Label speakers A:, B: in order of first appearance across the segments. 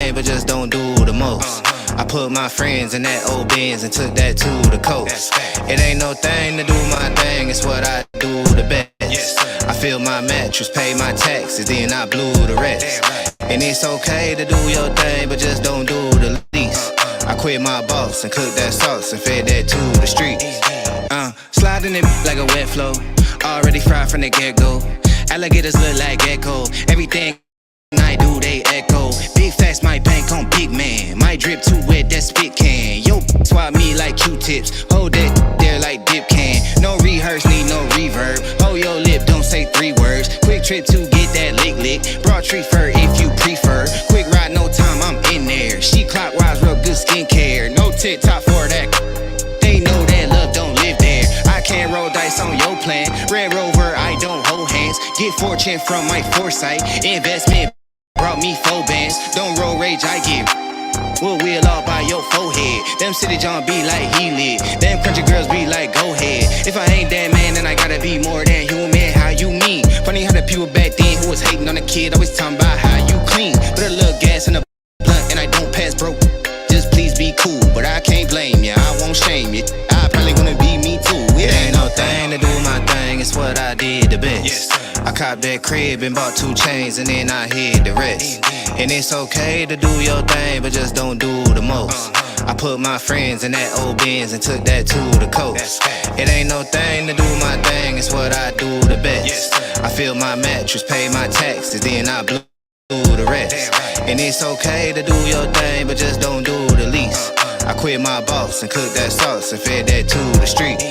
A: thing, but just don't do the most. I put my friends in that old Benz and took that to the coast. It ain't no thing to do my thing, it's what I do the best. I fill my mattress, pay my taxes, then I blew the rest. And it's okay to do your thing, but just don't do the least. I quit my boss and cooked that sauce and fed that to the streets. Sliding it like a wet flow, already fried from the get-go. Alligators look like gecko, everything I do they echo. Big facts, my bank on big man. My drip too wet, that spit can. Yo, swap me like Q-tips, hold that there like dip can. No rehearse, need no reverb. Hold your lip, don't say 3 words. Quick trip to get that lick. Broad tree fur if you prefer. Quick ride, no time, I'm in there. She clockwise, real good skincare. No TikTok for that. They know that love don't live there. I can't roll dice on your plan. Red Rover, I don't hold hands. Get fortune from my foresight. Investment brought me 4 bands. Don't roll rage, I get we'll wheel all by your forehead. Them city John be like he lit. Them country girls be like go ahead. If I ain't that man, then I gotta be more than human. How you mean? Funny how the people back then who was hating on the kid always talking about how you clean. Put a little gas in the blunt and I don't pass broke. Just please be cool, but I can't blame you. I won't shame you. I probably wanna be me too. It ain't no thing to do my thing. It's what I did the best. I copped that crib and bought 2 chains and then I hid the rest. And it's okay to do your thing, but just don't do the most. I put my friends in that old Benz and took that to the coast. It ain't no thing to do my thing, it's what I do the best. I fill my mattress, pay my taxes, then I blew the rest. And it's okay to do your thing, but just don't do the least. I quit my boss and cooked that sauce and fed that to the streets.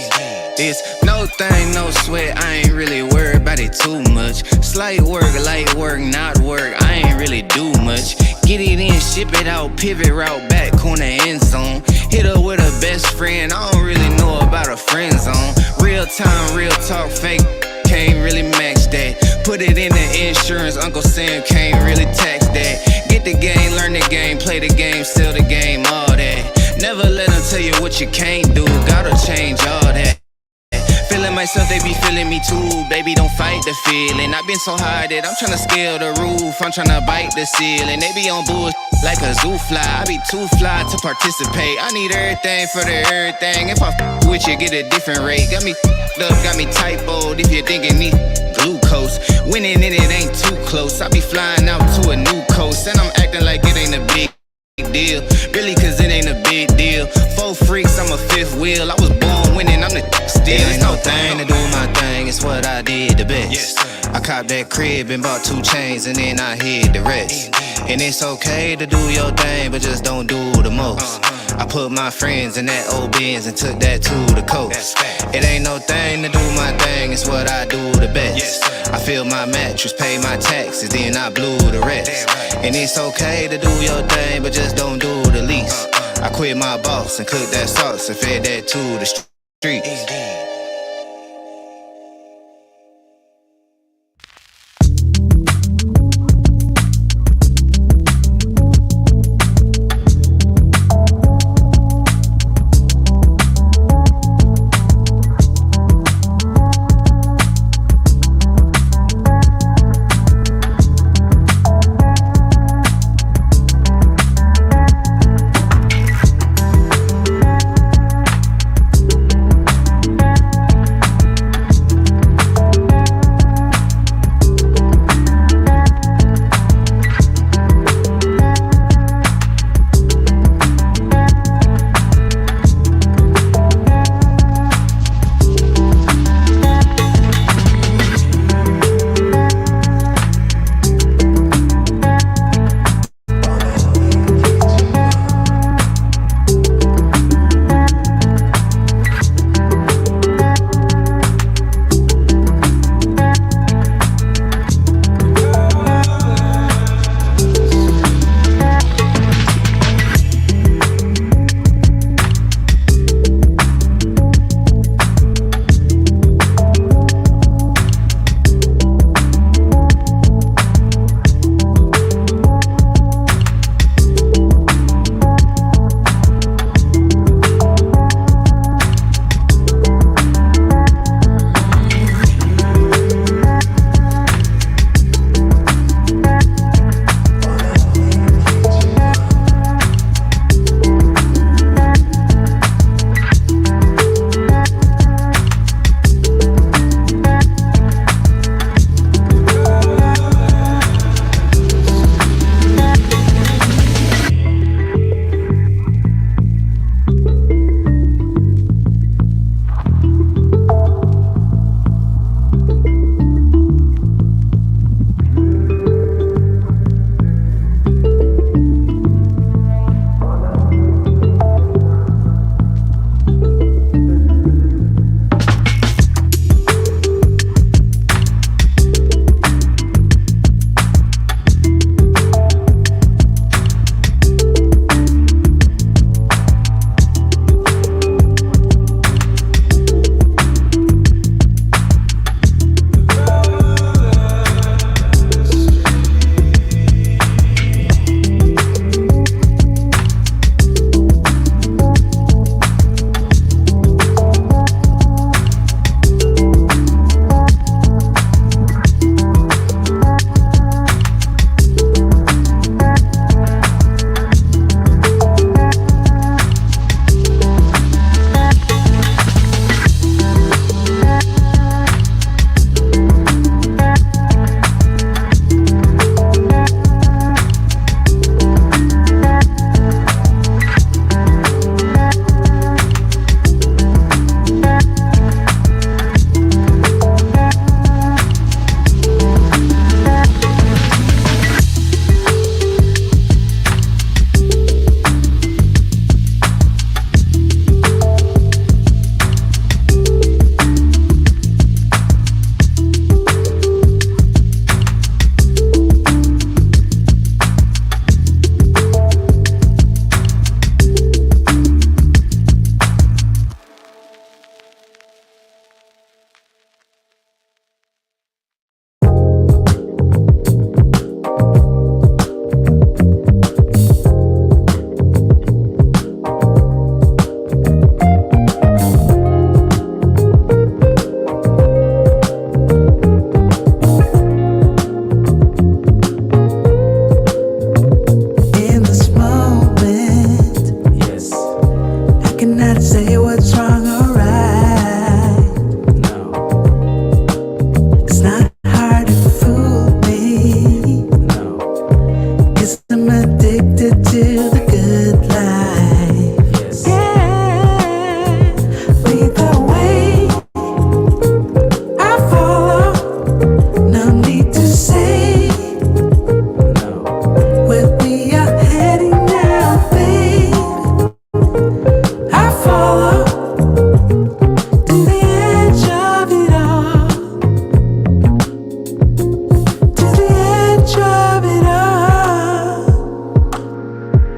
A: It's no thing, no sweat, I ain't really worried about it too much. Slight work, light work, not work, I ain't really do much. Get it in, ship it out, pivot route, back corner, end zone. Hit her with a best friend, I don't really know about a friend zone. Real time, real talk, fake, can't really match that. Put it in the insurance, Uncle Sam can't really tax that. Get the game, learn the game, play the game, sell the game, all that. Never let them tell you what you can't do, gotta change all that. Feeling myself, they be feeling me too. Baby, don't fight the feeling. I've been so high that I'm tryna scale the roof. I'm tryna bite the ceiling. They be on bullshit like a zoo fly. I be too fly to participate. I need everything for the everything. If I with you, get a different rate. Got me up, got me typoed. If you're thinking me glucose, winning it ain't too close. I be flying out to a new coast, and I'm acting like it ain't a big deal. Really, cause it ain't a big deal. 4 freaks, I'm a 5th wheel. I was born winning, I'm the still. It ain't no thing to do my thing, it's what I did the best. I copped that crib and bought 2 chains and then I hid the rest. And it's okay to do your thing, but just don't do the most. I put my friends in that old Benz and took that to the coast. It ain't no thing to do my thing, it's what I do the best. I fill my mattress, pay my taxes, then I blew the rest. And it's okay to do your thing, but just don't do the least. I quit my boss and cooked that sauce and fed that to the streets.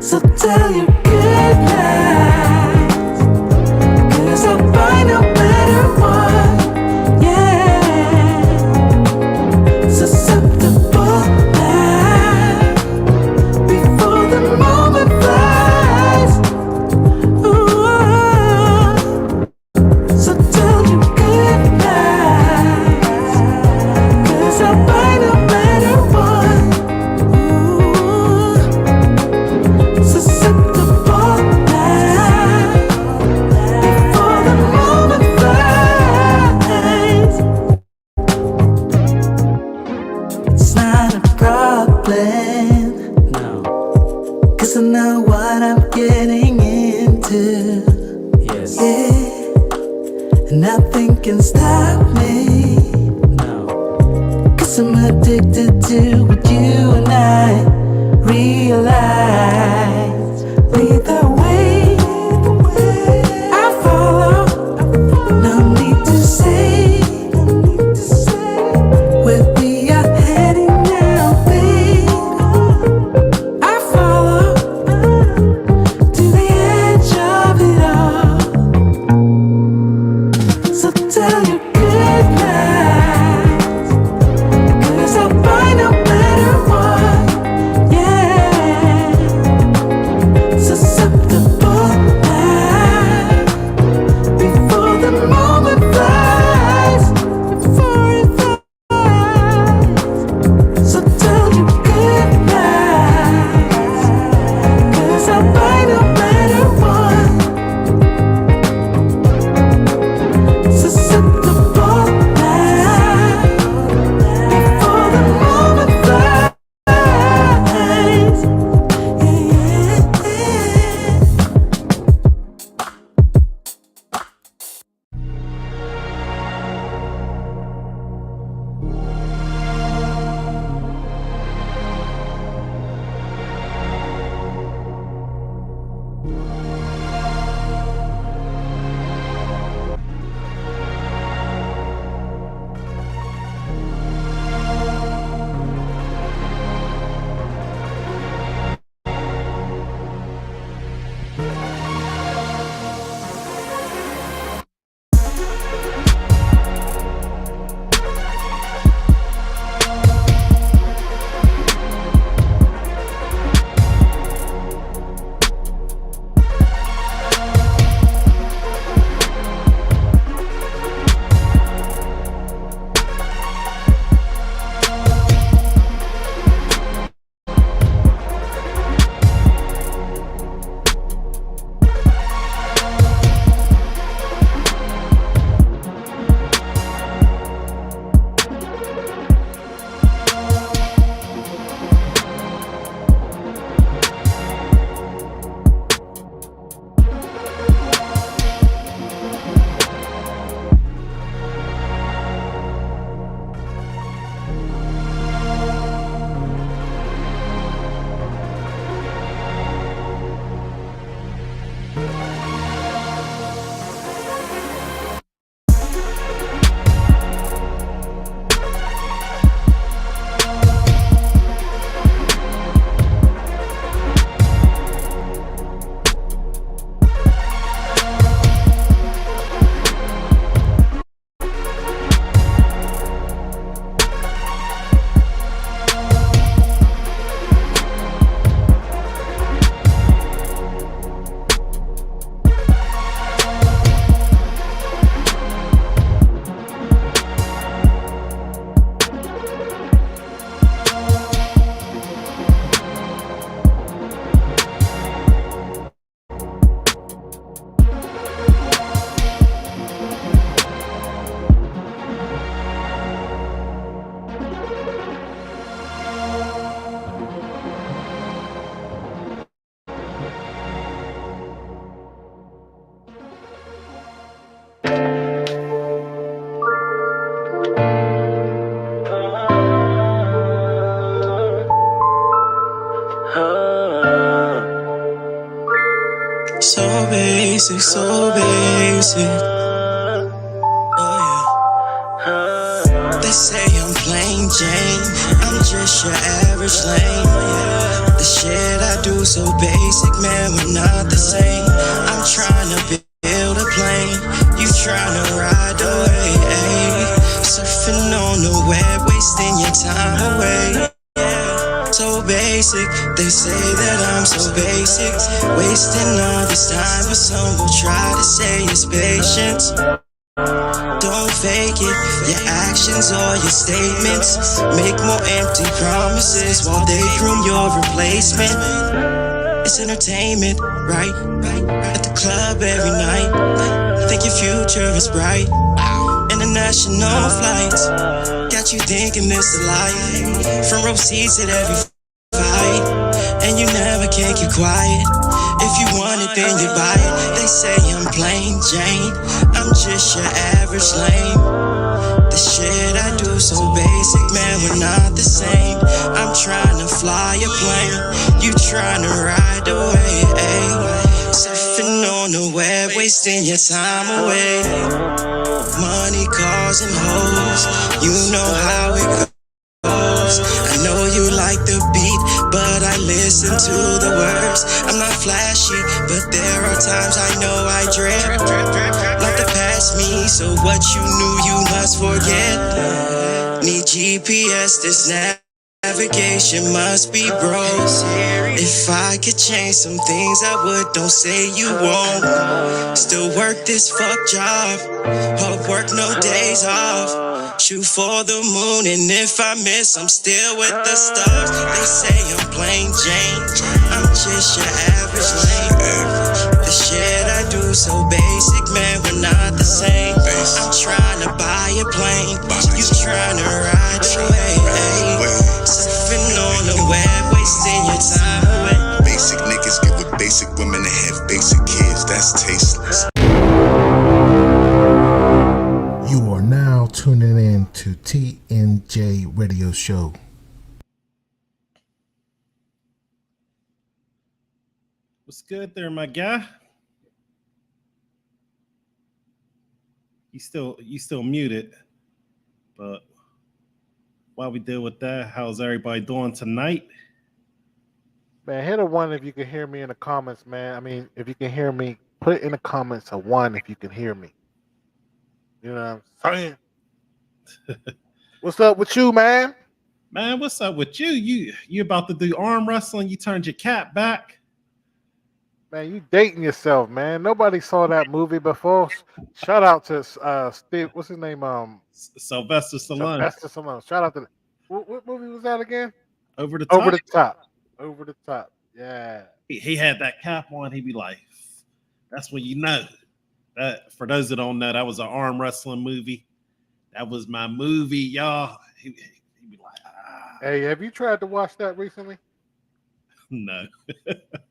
B: So tell your goodbyes, 'cause I'll find a better one. Yeah, susceptible now before the moment flies. Ooh. So tell your goodbyes, 'cause I'll find a better one. Ooh. Susceptible now before the moment flies. It's not a problem, no, 'cause I know what I'm getting into. Yes. Yeah. And nothing can stop me. No. 'Cause I'm addicted to what you and I realize. Lead the way, I follow. No need to say where we are heading now, babe. I follow to the edge of it all. So tell your goodbyes, 'cause I'll find a better one. Yeah, susceptible now before the moment flies. Before it flies. So tell your goodbyes, 'cause I'll find a better one. Susceptible now before the moment flies.
C: basic, so basic. Oh yeah. They say I'm plain Jane, I'm just your average lane. The shit I do do so basic, man, we're not the same. I'm trying to build a plane, you trying to ride away, ayy. Surfing on the web, wasting your time away. So basic, they say that I'm so basic, wasting all this time, but some will try to say it's patience. Don't fake it, your actions or your statements make more empty promises while they groom your replacement. It's entertainment, right? At the club every night, think your future is bright. International flights got you thinking this a life. Front row seats at every fight, and you never can keep quiet. If you want it, then you buy it. They say I'm plain Jane, I'm just your average lame. The shit I do so basic, man, we're not the same. I'm trying to fly a plane, you trying to ride away, ayy. Surfing on the web, wasting your time away. Money, cars, and hoes, you know how it goes. I know you like the beat, but I listen to the words. I'm not flashy, but there are times I know I drip. Love to pass me, so what you knew you must forget. Need GPS, this navigation must be broke. If I could change some things I would, don't say you won't. Still work this fuck job, hard work no days off. Shoot for the moon, and if I miss, I'm still with the stars. They say I'm plain Jane, I'm just your average lame. The shit I do so basic, man, we're not the same. I'm trying to buy a plane, you trying to ride away, ayy. Surfing on the web, wasting your time away.
D: Basic niggas get with basic women and have basic kids, that's tasteless.
E: You are now tuning in to TNJ Radio Show.
F: What's good there, my guy? You still muted, but while we deal with that, how's everybody doing tonight?
G: Man, hit a 1 if you can hear me in the comments, man. I mean, if you can hear me, put it in the comments a 1 if you can hear me. You know what I'm saying? What's up with you, man?
F: Man, what's up with you? You about to do arm wrestling? You turned your cap back?
G: Man, you dating yourself, man. Nobody saw that movie before. Shout out to Steve. What's his name?
F: Sylvester Stallone.
G: Shout out to. What movie was that again?
F: Over the Top.
G: Over the Top. Yeah.
F: He had that cap on. He'd be like, "That's when you know." That for those that don't know, that was an arm wrestling movie. That was my movie, y'all. He'd be like, "Ah."
G: Hey, have you tried to watch that recently?
F: No.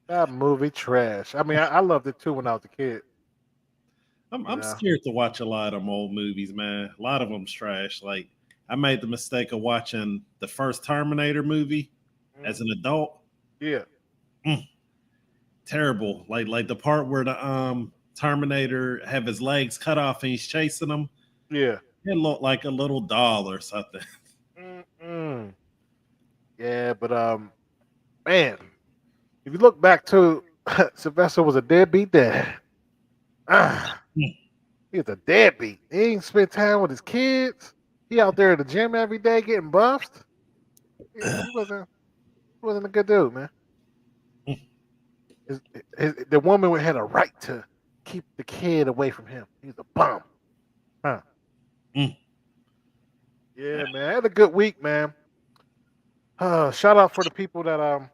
G: That movie trash. I mean, I loved it too when I was a kid.
F: I'm scared to watch a lot of them old movies, man. A lot of them's trash. Like, I made the mistake of watching the first Terminator movie as an adult.
G: Yeah.
F: Terrible. Like the part where the Terminator have his legs cut off and he's chasing them.
G: Yeah.
F: It looked like a little doll or something.
G: Yeah, but man, if you look back to Sylvester was a deadbeat dad. He was a deadbeat. He ain't spend time with his kids. He out there at the gym every day getting buffed. He wasn't a good dude, man. The woman had a right to keep the kid away from him. He was a bum. Yeah, man. I had a good week, man. Shout out for the people that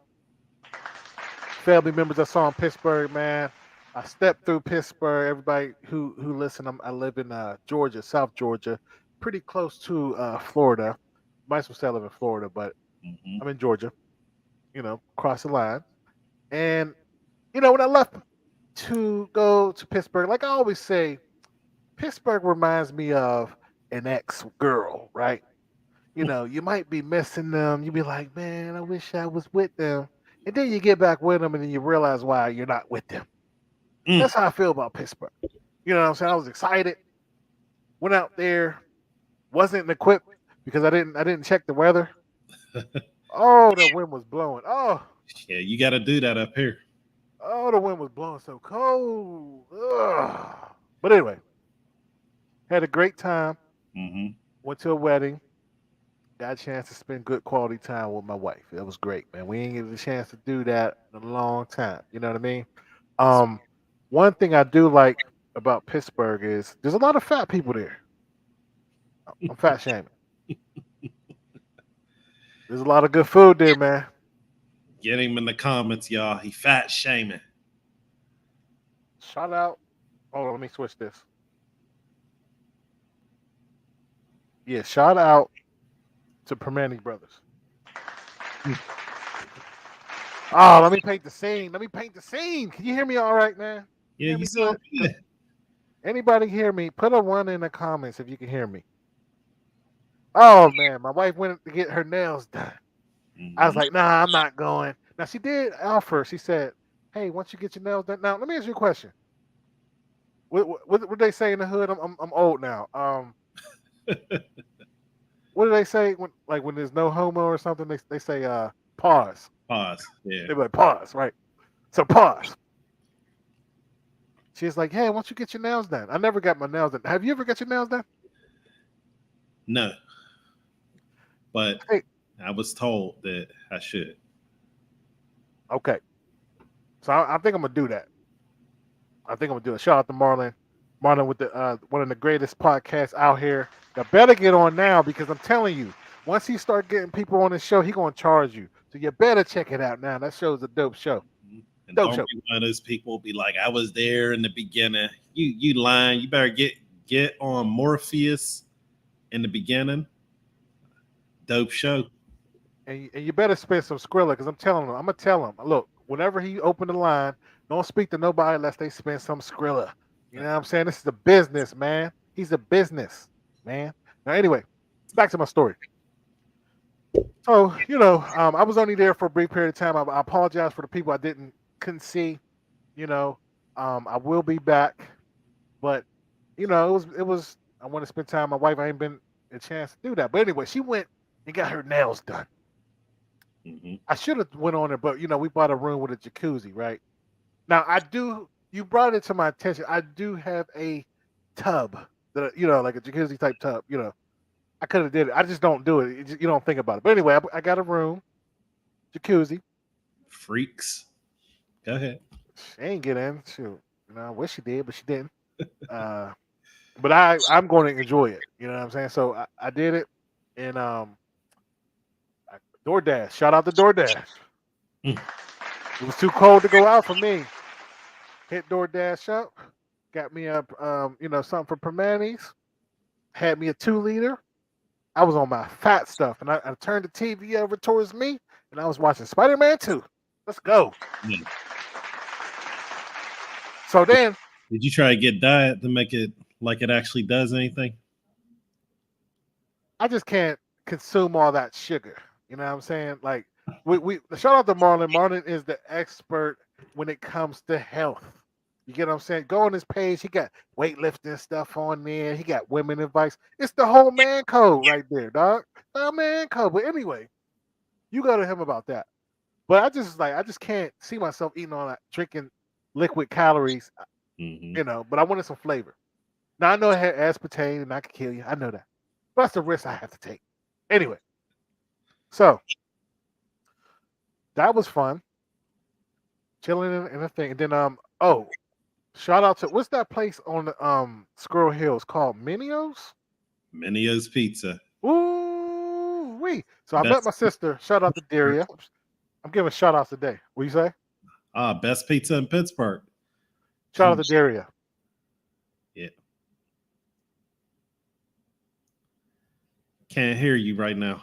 G: family members I saw in Pittsburgh, man. I stepped through Pittsburgh. Everybody who listen, I live in Georgia, South Georgia, pretty close to Florida. Might as well say I live in Florida, but I'm in Georgia. You know, across the line. And you know, when I left to go to Pittsburgh, like I always say, Pittsburgh reminds me of an ex-girl, right? You know, you might be missing them. You be like, man, I wish I was with them. And then you get back with them and then you realize why you're not with them. That's how I feel about Pittsburgh. You know what I'm saying? I was excited. Went out there, wasn't equipped because I didn't check the weather. Oh, the wind was blowing. Oh,
F: Yeah, you got to do that up here.
G: Oh, the wind was blowing so cold. Ugh. But anyway, had a great time.
F: Mm-hmm.
G: Went to a wedding. Got a chance to spend good quality time with my wife. It was great, man. We ain't get a chance to do that in a long time. You know what I mean? One thing I do like about Pittsburgh is there's a lot of fat people there. I'm fat shaming. There's a lot of good food there, man.
F: Get him in the comments, y'all. He fat shaming.
G: Shout out. Hold on, let me switch this. Yeah, shout out to Permani Brothers. Oh, let me paint the scene. Can you hear me all right, man?
F: Yeah, you sound good.
G: Anybody hear me? Put a 1 in the comments if you can hear me. Oh man, my wife went to get her nails done. Mm-hmm. I was like, nah, I'm not going. Now she did offer. She said, hey, once you get your nails done. Now let me ask you a question. What they say in the hood? I'm old now. What do they say when there's no homo or something? They say pause.
F: Pause. Yeah.
G: They're like pause, right? So pause. She's like, hey, why don't you get your nails done? I never got my nails done. Have you ever got your nails done?
F: No. But
G: hey.
F: I was told that I should.
G: Okay. So I think I'm gonna do that. Shout out to Marlon. Marlon with the one of the greatest podcasts out here. You better get on now because I'm telling you, once he start getting people on the show, he gonna charge you. So you better check it out now. That show's a dope show.
F: And don't be one of those people be like, I was there in the beginning. You lying. You better get on Morpheus in the beginning. Dope show.
G: And you better spend some Skrilla because I'm gonna tell him, look, whenever he open the line, don't speak to nobody unless they spend some Skrilla. You know what I'm saying? This is a business, man. He's a business, man. Now, anyway, back to my story. So, I was only there for a brief period of time. I apologize for the people I couldn't see. I will be back, but it was. I want to spend time with my wife. I ain't been a chance to do that. But anyway, she went and got her nails done. Mm-hmm. I should have went on there, but we bought a room with a jacuzzi, right? Now you brought it to my attention. I do have a tub that like a jacuzzi type tub. I could have did it. I just don't do it. You don't think about it. But anyway, I got a room, jacuzzi.
F: Freaks. Go ahead.
G: She ain't get in. Shoot. I wish she did, but she didn't. But I'm going to enjoy it. You know what I'm saying? So I did it, and DoorDash. Shout out to DoorDash. It was too cold to go out for me. Hit DoorDash up. Got me a something for Permani's. Had me a 2-liter. I was on my fat stuff, and I turned the TV over towards me, and I was watching Spider-Man 2. Let's go. Yeah. So then,
F: did you try to get diet to make it like it actually does anything?
G: I just can't consume all that sugar. You know what I'm saying? Like, we shout out to Marlon. Marlon is the expert when it comes to health. You get what I'm saying? Go on his page. He got weightlifting stuff on there. He got women advice. It's the whole man code right there, dog. The man code. But anyway, you go to him about that. But I just can't see myself eating all that, drinking liquid calories, but I wanted some flavor. Now, I know it had aspartame and I could kill you. I know that. But that's the risk I have to take. Anyway, so that was fun. Chilling in a thing. And then, shout out to, what's that place on the Squirrel Hills called? Minio's?
F: Minio's Pizza.
G: Ooh, wee. So I met my sister. Shout out to Daria. I'm giving shout outs today. What you say?
F: Best pizza in Pittsburgh.
G: Shout out to Daria.
F: Yeah. Can't hear you right now.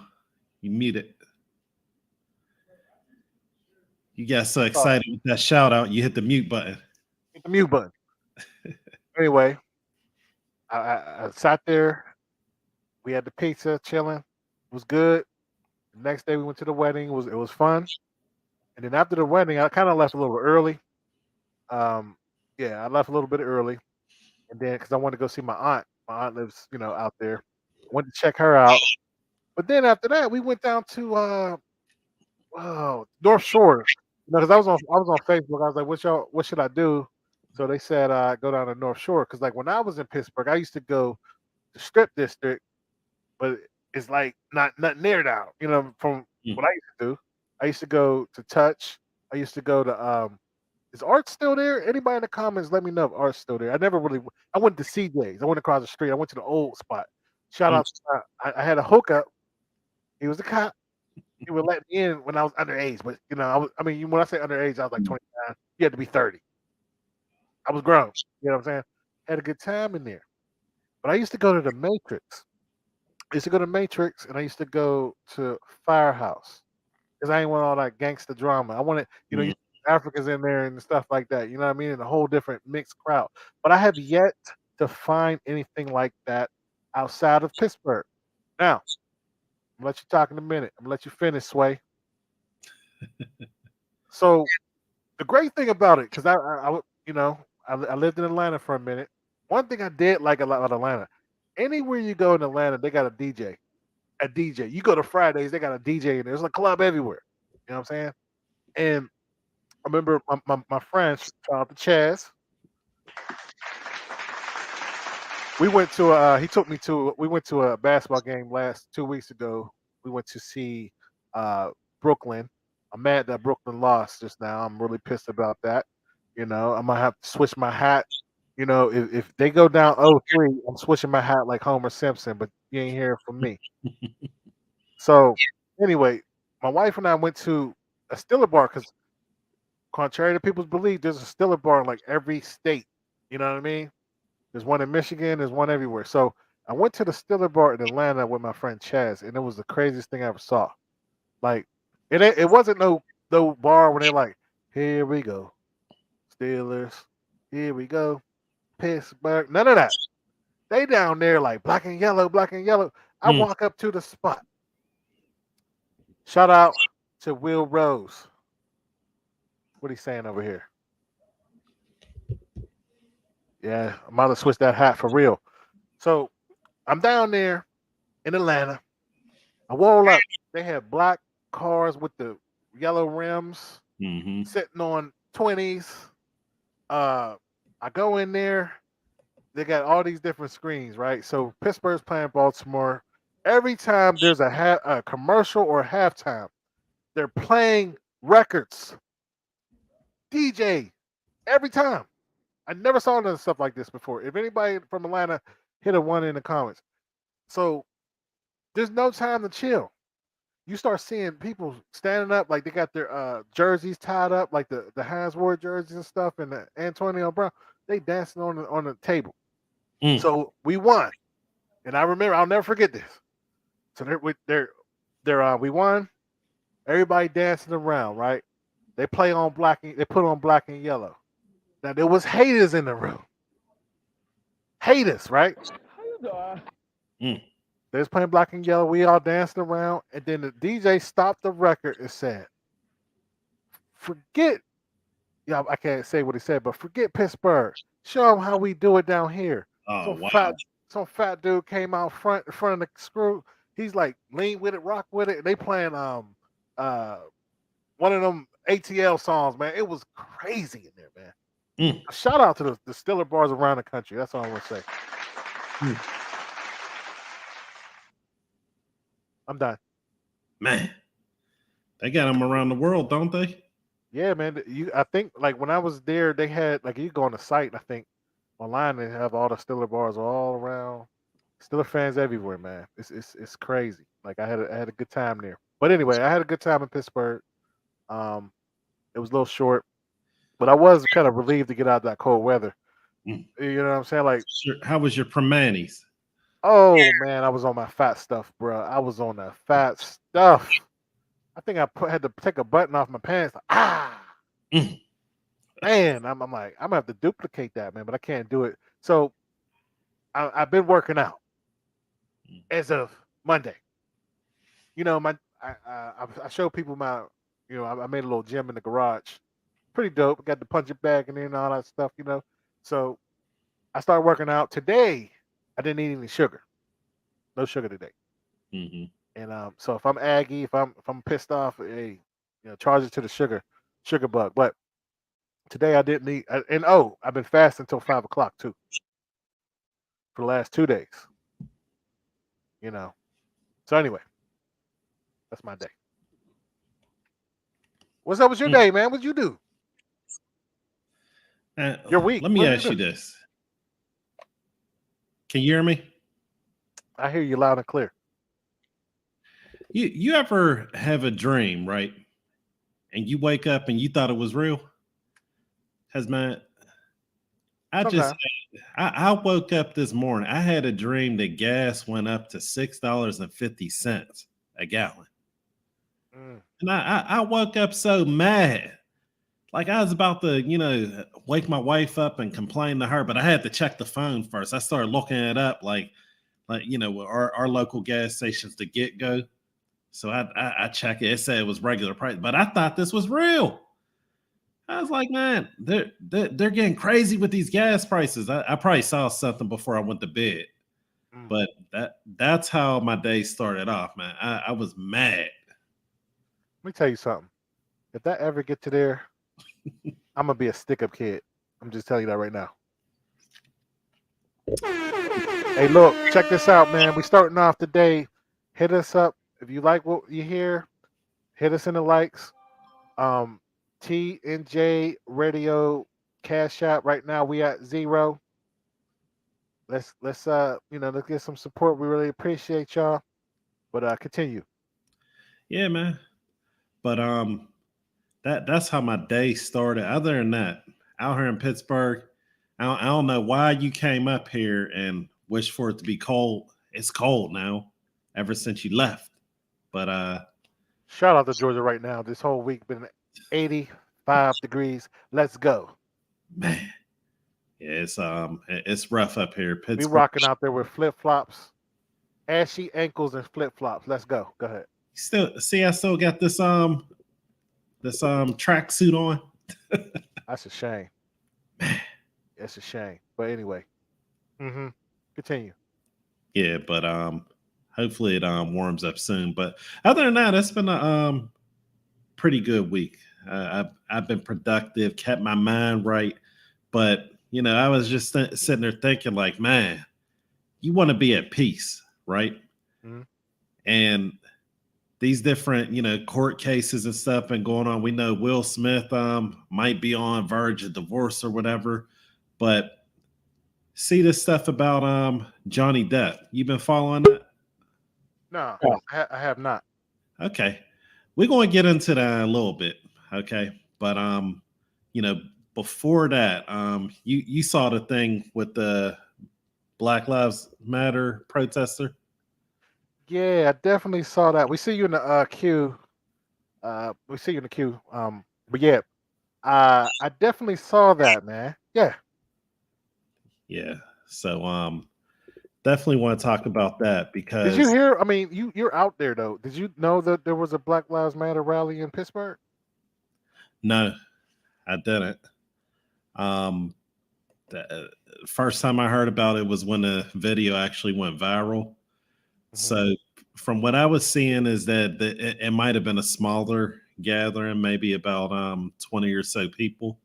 F: You muted. You got so excited with that shout out, you hit the mute button.
G: Hit the mute button. Anyway, I sat there. We had the pizza, chilling. It was good. The next day we went to the wedding. It was fun. And then after the wedding, I kind of left a little early. I left a little bit early. And then because I wanted to go see my aunt. My aunt lives, out there. Went to check her out. But then after that, we went down to North Shore. Because I was on Facebook. I was like, what should I do? So they said go down to North Shore. Because like when I was in Pittsburgh, I used to go to Strip District, but it's like nothing near now. From what I used to do. I used to go to Touch. I used to go to is Art still there? Anybody in the comments, let me know if Art's still there. I went to CJ's. I went across the street. I went to the old spot. Shout out to, I had a hookup. He was a cop. He would let me in when I was underage, but when I say underage, I was like 29. You had to be 30. I was grown. You know what I'm saying? Had a good time in there. But I used to go to the Matrix. I used to go to Matrix, and I used to go to Firehouse because I ain't want all that gangster drama. I wanted, you Africans in there and stuff like that. You know what I mean? And a whole different mixed crowd. But I have yet to find anything like that outside of Pittsburgh. Now, I'm gonna let you talk in a minute. I'm gonna let you finish, Sway. So the great thing about it, because I lived in Atlanta for a minute. One thing I did like a lot about Atlanta, anywhere you go in Atlanta, they got a DJ. A DJ. You go to Fridays, they got a DJ in there. There's a club everywhere. You know what I'm saying? And I remember my friends, shout out to Chaz. We went to a basketball game 2 weeks ago. We went to see Brooklyn. I'm mad that Brooklyn lost just now. I'm really pissed about that. I'm gonna have to switch my hat. If they go down 0-3, I'm switching my hat like Homer Simpson, but you ain't hearing from me. So anyway, my wife and I went to a Stiller bar because contrary to people's belief, there's a Stiller bar in like every state. You know what I mean? There's one in Michigan, there's one everywhere. So I went to the Stiller bar in Atlanta with my friend Chaz, and it was the craziest thing I ever saw. Like, it wasn't no bar where they're like, here we go, Steelers, here we go, Pittsburgh. None of that. They down there like black and yellow, black and yellow. I walk up to the spot. Shout out to Will Rose. What he saying over here? Yeah, I'm about to switch that hat for real. So I'm down there in Atlanta. I roll up. They had black cars with the yellow rims sitting on 20s. I go in there. They got all these different screens, right? So Pittsburgh's playing Baltimore. Every time there's a commercial or a halftime, they're playing records. DJ. Every time. I never saw none stuff like this before. If anybody from Atlanta, hit a 1 in the comments. So there's no time to chill. You start seeing people standing up like they got their jerseys tied up, like the Hines Ward jerseys and stuff, and the Antonio Brown. They dancing on the table. So we won, and I remember I'll never forget this. So we won. Everybody dancing around, right? They put on black and yellow. Now there was haters in the room. Haters, right? They was playing black and yellow. We all danced around, and then the DJ stopped the record and said, "Forget, I can't say what he said, but forget Pittsburgh. Show them how we do it down here."
F: Oh, wow.
G: Some fat dude came out in front of the screw. He's like, lean with it, rock with it. And they playing one of them ATL songs, man. It was crazy in there, man. Shout out to the Stiller bars around the country. That's all I want to say. I'm done.
F: Man, they got them around the world, don't they?
G: Yeah, man. I think like when I was there, they had like you go on the site. I think online they have all the Stiller bars all around. Stiller fans everywhere, man. It's crazy. Like I had a good time there. But anyway, I had a good time in Pittsburgh. It was a little short, but I was kind of relieved to get out of that cold weather. You know what I'm saying? Like,
F: how was your Primanis?
G: Oh man, I was on my fat stuff, bro. I was on that fat stuff. I think I had to take a button off my pants. Man, I'm like, I'm gonna have to duplicate that, man, but I can't do it. So I've been working out as of Monday. I show people my, I made a little gym in the garage. Pretty dope. I got the punching bag in there and all that stuff, So I started working out today. I didn't eat any sugar. No sugar today. And so if I'm aggy, if I'm pissed off, hey, charge it to the sugar bug. But today I didn't eat, and I've been fasting until 5 o'clock too for the last 2 days. So anyway, that's my day. What's up with your day, man? What'd you do? Your week.
F: Let me ask you this. Can you hear me?
G: I hear you loud and clear.
F: You ever have a dream, right? And you wake up and you thought it was real? Because, man, I woke up this morning. I had a dream that gas went up to $6.50 a gallon. And I woke up so mad. Like I was about to, wake my wife up and complain to her, but I had to check the phone first. I started looking it up, like our local gas stations, the Get Go. So I checked it. It said it was regular price, but I thought this was real. I was like, man, they're getting crazy with these gas prices. I probably saw something before I went to bed, but that's how my day started off, man. I was mad.
G: Let me tell you something. If that ever get to there, I'm gonna be a stick-up kid. I'm just telling you that right now. Hey, look, check this out, man. We starting off the day. Hit us up if you like what you hear. Hit us in the likes. TNJ Radio Cash App. Right now we at 0. Let's get some support. We really appreciate y'all. But continue.
F: Yeah, man. But that's how my day started. Other than that, out here in Pittsburgh, I don't know why you came up here and wished for it to be cold. It's cold now, ever since you left. But
G: shout out to Georgia right now. This whole week been 85 degrees. Let's go,
F: man. Yeah, it's rough up here. Pittsburgh.
G: We rocking out there with flip flops, ashy ankles, and flip flops. Let's go. Go ahead.
F: I still got this track suit on.
G: That's a shame. It's a shame. But anyway, continue.
F: Yeah, but hopefully it warms up soon. But other than that, it's been a pretty good week. I've been productive, kept my mind right. But I was just sitting there thinking, like, man, you want to be at peace, right? Mm-hmm. And these different, court cases and stuff been going on. We know Will Smith might be on verge of divorce or whatever, but see this stuff about Johnny Depp. You been following that?
G: No, I have not.
F: Okay, we're going to get into that in a little bit. Okay, but before that, you saw the thing with the Black Lives Matter protester.
G: Yeah, I definitely saw that. We see you in the queue. We see you in the queue. But yeah, I definitely saw that, man. Yeah.
F: Yeah. So definitely want to talk about that because
G: did you hear? I mean, you're out there though. Did you know that there was a Black Lives Matter rally in Pittsburgh?
F: No, I didn't. The first time I heard about it was when the video actually went viral. So from what I was seeing is that it might have been a smaller gathering, maybe about 20 or so people.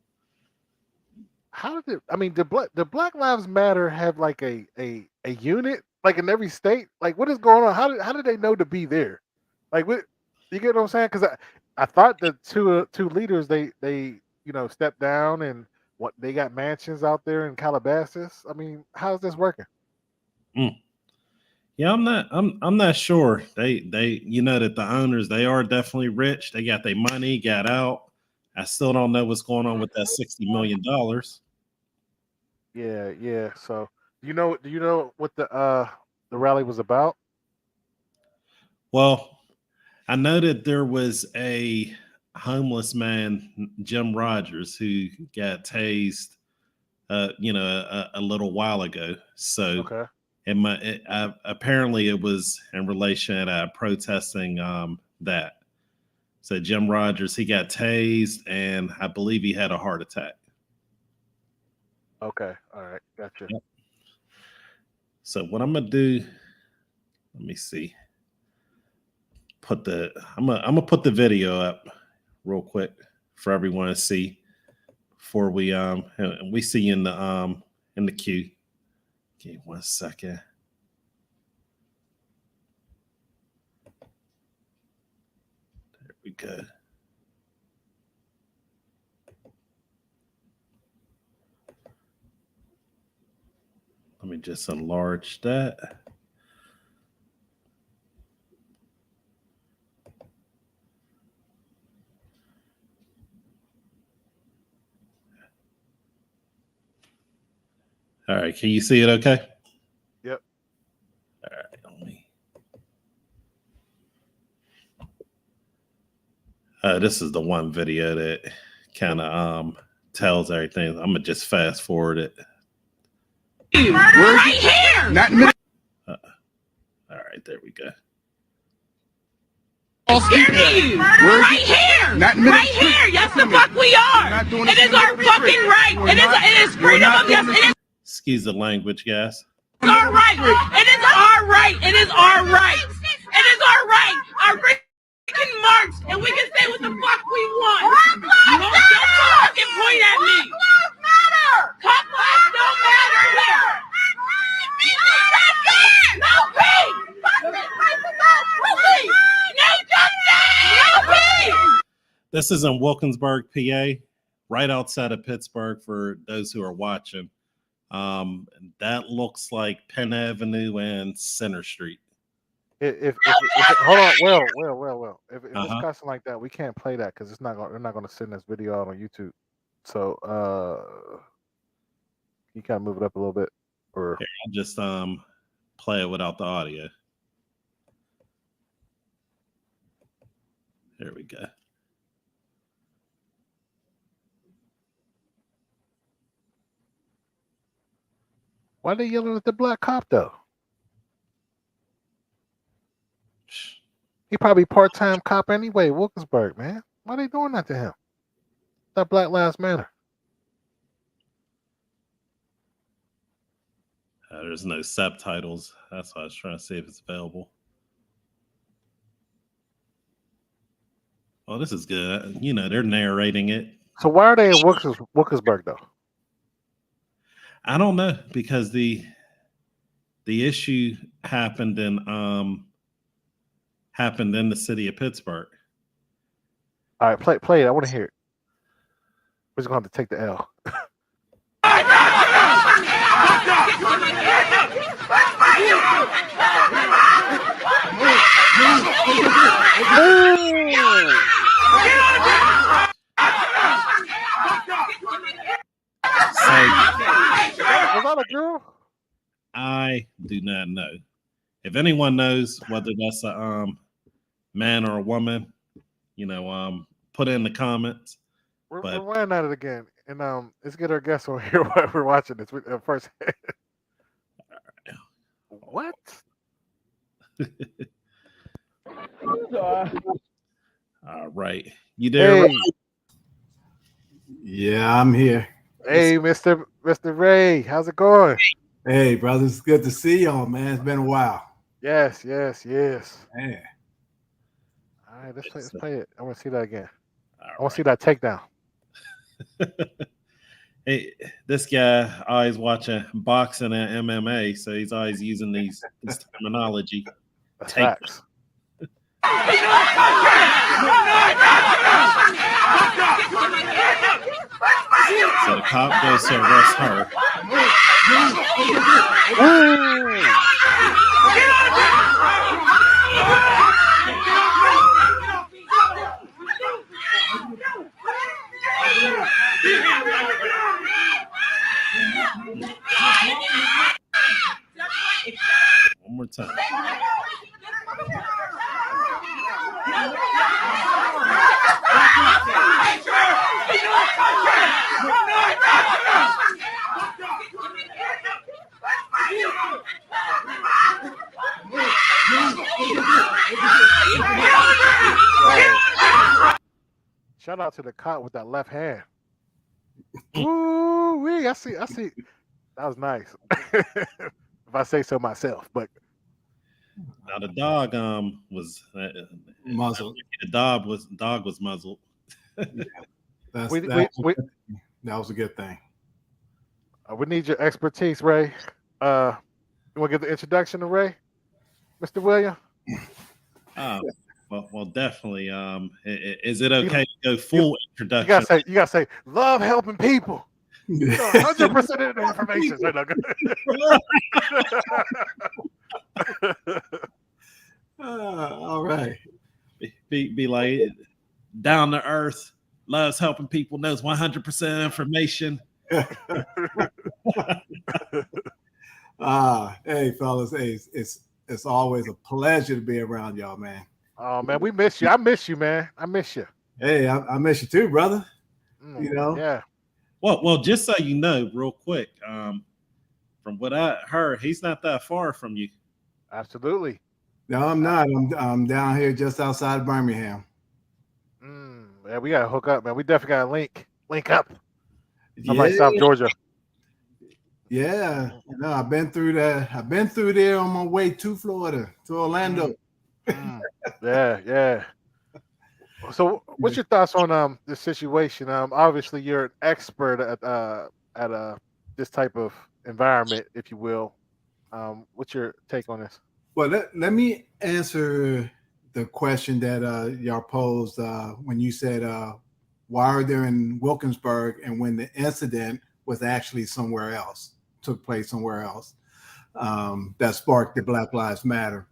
G: How did it? I mean, the Black Lives Matter have like a unit like in every state? Like, what is going on? How did they know to be there? Like, what you get what I'm saying? Because I thought the two leaders they stepped down and what they got mansions out there in Calabasas. I mean, how's this working?
F: Yeah, I'm not sure. They that the owners, they are definitely rich. They got their money, got out. I still don't know what's going on with that $60 million.
G: Yeah. So do you know what the rally was about?
F: Well, I know that there was a homeless man, Jim Rogers, who got tased a little while ago. So
G: okay.
F: Apparently it was in relation to protesting that. So Jim Rogers, he got tased, and I believe he had a heart attack.
G: Okay, all right, gotcha.
F: Yep. So what I'm gonna do? Let me see. I'm gonna put the video up real quick for everyone to see before we see you in the queue. Give me 1 second. There we go. Let me just enlarge that. All right, can you see it okay?
G: Yep.
F: All right, let me. This is the one video that kind of tells everything. I'm gonna just fast forward it.
H: Right here.
F: Not in all right, there we go.
H: Right here. Right here. Yes, the fuck we are. It is our fucking right. It is freedom of yes.
F: Excuse the language, guys.
H: It's our right. It is our right. It is our right. It is our right. We can march and we can say what the fuck we want. You don't fucking point at me. Cop lives don't matter here. No peace. No justice. No peace.
F: This is in Wilkinsburg, PA, right outside of Pittsburgh for those who are watching. That looks like Penn Avenue and Center Street.
G: If hold on, well. If it's cussing like that, we can't play that because they're not going to send this video out on YouTube. So you kind of move it up a little bit, or
F: here, I'll just play it without the audio. There we go.
G: Why are they yelling at the black cop though? He probably part-time cop anyway, Wilkinsburg, man. Why are they doing that to him? That Black Lives Matter.
F: There's no subtitles. That's why I was trying to see if it's available. Oh, this is good. You know, they're narrating it.
G: So why are they in Wilkinsburg though?
F: I don't know, because the issue happened in the city of Pittsburgh.
G: All right, play it. I want to hear it. We're just going to have to take the L. Was that a girl?
F: I do not know. If anyone knows whether that's a man or a woman, put it in the comments.
G: We're running at it again, and let's get our guests on here while we're watching this first. What?
F: All right, you there?
G: Hey.
I: Yeah, I'm here.
G: Hey, Mr. Ray, how's it going?
I: Hey, brothers, it's good to see y'all, man. It's been a while.
G: Yes.
I: Man.
G: All right, let's play it. I want to see that again. I want to see that takedown.
F: Hey, this guy always watching boxing and MMA, so he's always using this terminology.
G: Facts.
F: So the cop goes to arrest her. One more time.
G: Shout out to the cop with that left hand. Ooh, I see. That was nice. If I say so myself, but
F: now the dog was
I: muzzled.
F: The dog was muzzled.
G: That
I: was a good thing.
G: We need your expertise, Ray. You want to give the introduction to Ray, Mr. William?
F: Well, definitely. Is it okay to go full introduction?
G: You gotta say, love helping people. 100% of the information.
I: All right.
F: Be like down to earth, loves helping people, knows 100% information.
I: Hey fellas, it's always a pleasure to be around y'all, man.
G: Oh man, we miss you. I miss you, man. I miss you.
I: Hey, I miss you too, brother. You know.
G: Yeah.
F: Well, just so you know, real quick, from what I heard, he's not that far from you.
G: Absolutely.
I: No, I'm not. I'm down here just outside Birmingham.
G: Yeah, we gotta hook up, man. We definitely gotta link up. I'm like South Georgia.
I: Yeah, I've been through that. I've been through there on my way to Florida, to Orlando.
G: Yeah. So, what's your thoughts on this situation? Obviously, you're an expert at this type of environment, if you will. What's your take on this?
I: Well, let me answer the question that y'all posed when you said, why are they in Wilkinsburg, and when the incident was actually took place somewhere else, that sparked the Black Lives Matter.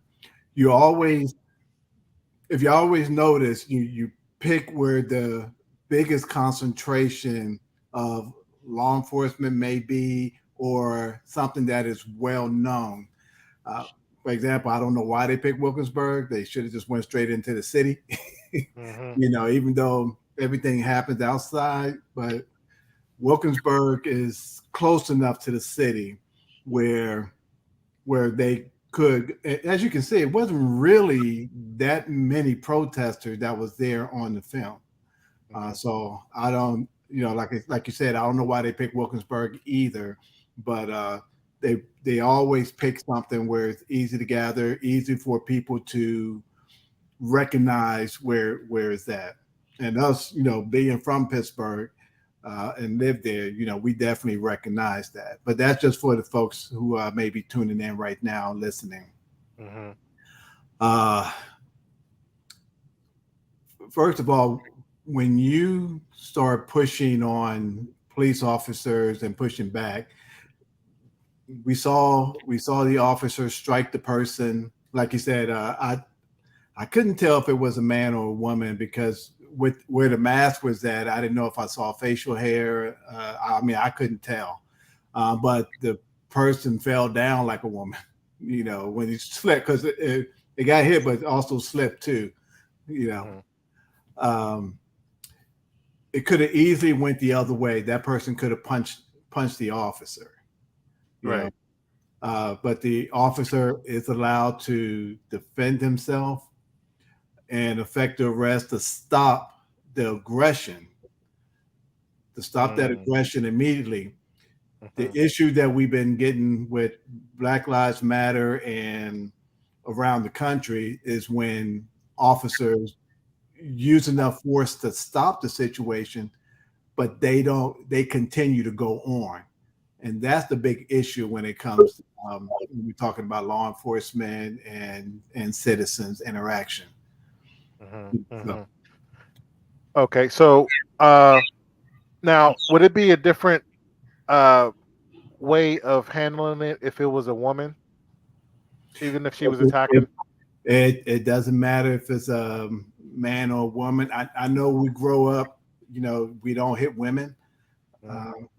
I: If you always notice, you pick where the biggest concentration of law enforcement may be, or something that is well known. For example, I don't know why they picked Wilkinsburg. They should have just went straight into the city. Even though everything happens outside, but Wilkinsburg is close enough to the city where they could, as you can see, it wasn't really that many protesters that was there on the film. So I don't, like you said, I don't know why they picked Wilkinsburg either, but they always pick something where it's easy to gather, easy for people to recognize where it's at. And us, being from Pittsburgh and live there, we definitely recognize that. But that's just for the folks who may be tuning in right now, listening. First of all, when you start pushing on police officers and pushing back, we saw the officer strike the person. Like you said, I couldn't tell if it was a man or a woman, because with where the mask was at, I didn't know if I saw facial hair. I couldn't tell. But the person fell down like a woman, when he slipped, because it got hit, but also slipped too, It could have easily went the other way. That person could have punched the officer.
G: Right.
I: But the officer is allowed to defend himself and effect the arrest to stop the aggression, that aggression immediately. The issue that we've been getting with Black Lives Matter and around the country is when officers use enough force to stop the situation, but they continue to go on. And that's the big issue when it comes to when we're talking about law enforcement and citizens interaction. So.
G: Okay, so now would it be a different way of handling it if it was a woman, even if she was attacking?
I: It doesn't matter if it's a man or a woman. I know we grow up, we don't hit women.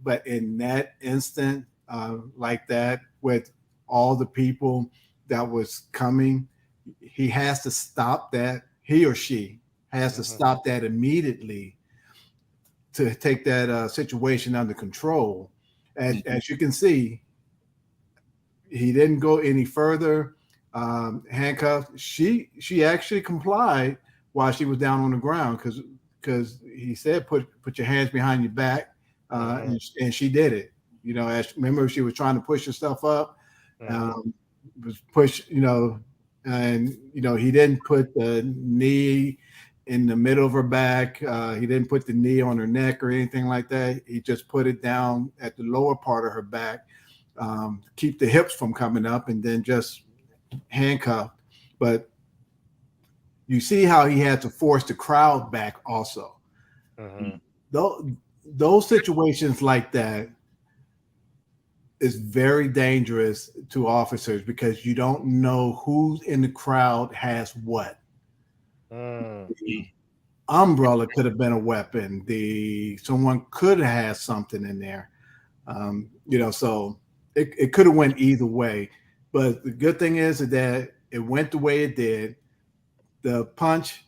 I: But in that instant, like that, with all the people that was coming, he has to stop that. He or she has to stop that immediately to take that situation under control. As you can see, he didn't go any further. Handcuffed. She actually complied while she was down on the ground, because he said put your hands behind your back. And she did it. Remember, she was trying to push herself up, was pushed, and he didn't put the knee in the middle of her back. He didn't put the knee on her neck or anything like that. He just put it down at the lower part of her back, keep the hips from coming up, and then just handcuffed. But you see how he had to force the crowd back also. Those situations like that is very dangerous to officers because you don't know who's in the crowd has what. The umbrella could have been a weapon. Someone could have had something in there. So it could have went either way. But the good thing is that it went the way it did. The punch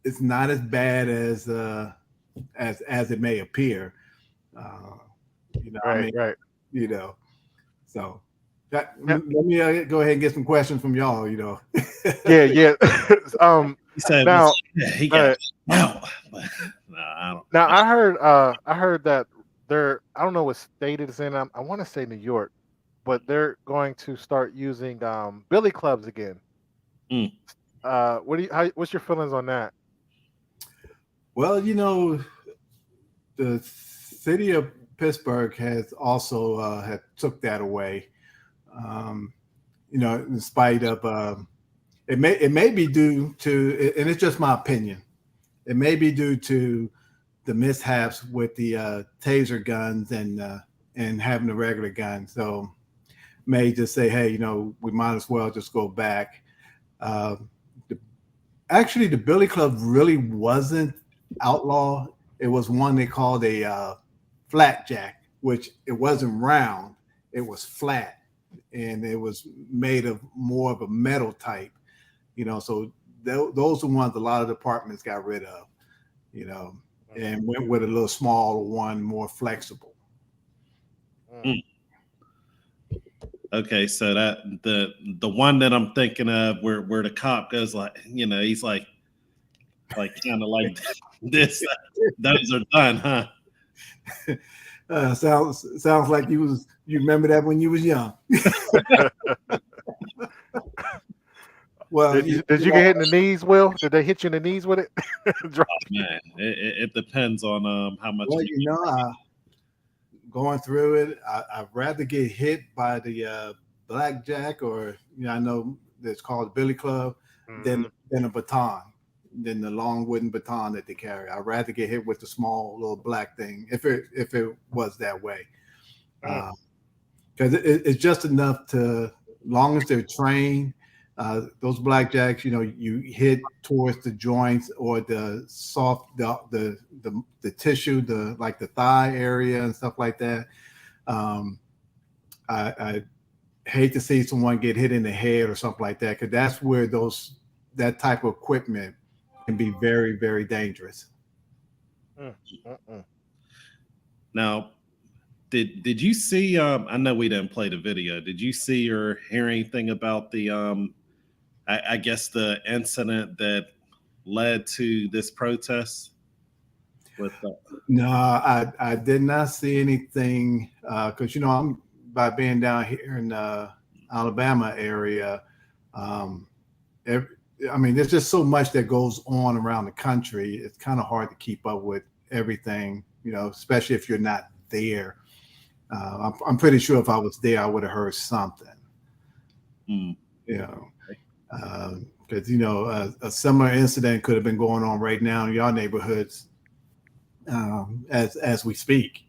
I: is not as bad as it may appear.
G: Right.
I: So let me go ahead and get some questions from y'all.
G: Yeah.
F: He said
G: now
F: he got no. I don't.
G: Now I heard that they're, I don't know what state it's in. I want to say New York, but they're going to start using billy clubs again. What's your feelings on that?
I: Well, the city of Pittsburgh has also had took that away. In spite of it may be due to, and it's just my opinion, it may be due to the mishaps with the taser guns and having the regular guns. So may just say, hey, we might as well just go back. Actually, the billy club really wasn't outlaw. It was one they called a flat jack, which it wasn't round, it was flat, and it was made of more of a metal type. So those are ones a lot of departments got rid of, and went with a little smaller one, more flexible.
F: Okay, so that the one that I'm thinking of where the cop goes like, he's like kind of like this. Those are done, huh?
I: Sounds like you remember that when you was young. Well,
G: did you get hit in the knees, Will? Did they hit you in the knees with it?
F: Man, it depends on how much.
I: Well, going through it, I'd rather get hit by the blackjack, or I know it's called billy club, than a baton, than the long wooden baton that they carry. I'd rather get hit with the small little black thing if it was that way, because it's just enough to, long as they're trained. Those blackjacks, you hit towards the joints or the soft, the tissue, like the thigh area and stuff like that. I hate to see someone get hit in the head or something like that, because that's where that type of equipment can be very, very dangerous.
F: Now, did you see? I know we didn't play the video. Did you see or hear anything about the I guess the incident that led to this protest?
I: No, I did not see anything, because I'm by being down here in the Alabama area. There's just so much that goes on around the country. It's kind of hard to keep up with everything, especially if you're not there. I'm pretty sure if I was there, I would have heard something. Because a similar incident could have been going on right now in your neighborhoods as we speak.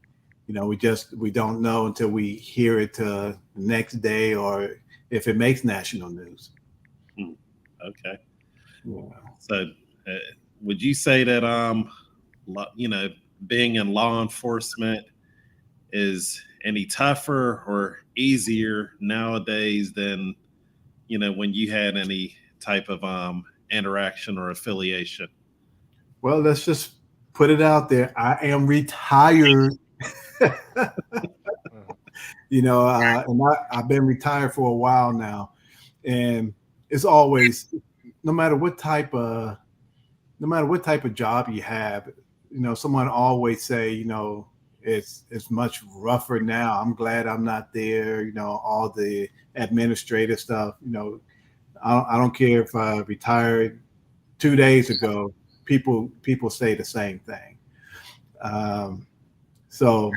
I: We don't know until we hear it the next day, or if it makes national news.
F: Okay. Yeah. So would you say that being in law enforcement is any tougher or easier nowadays than when you had any type of interaction or affiliation?
I: Well, let's just put it out there. I am retired. And I've been retired for a while now, and it's always, no matter what type of job you have, someone always say, it's much rougher now. I'm glad I'm not there. All the administrative stuff. I don't care if I retired 2 days ago. people say the same thing. So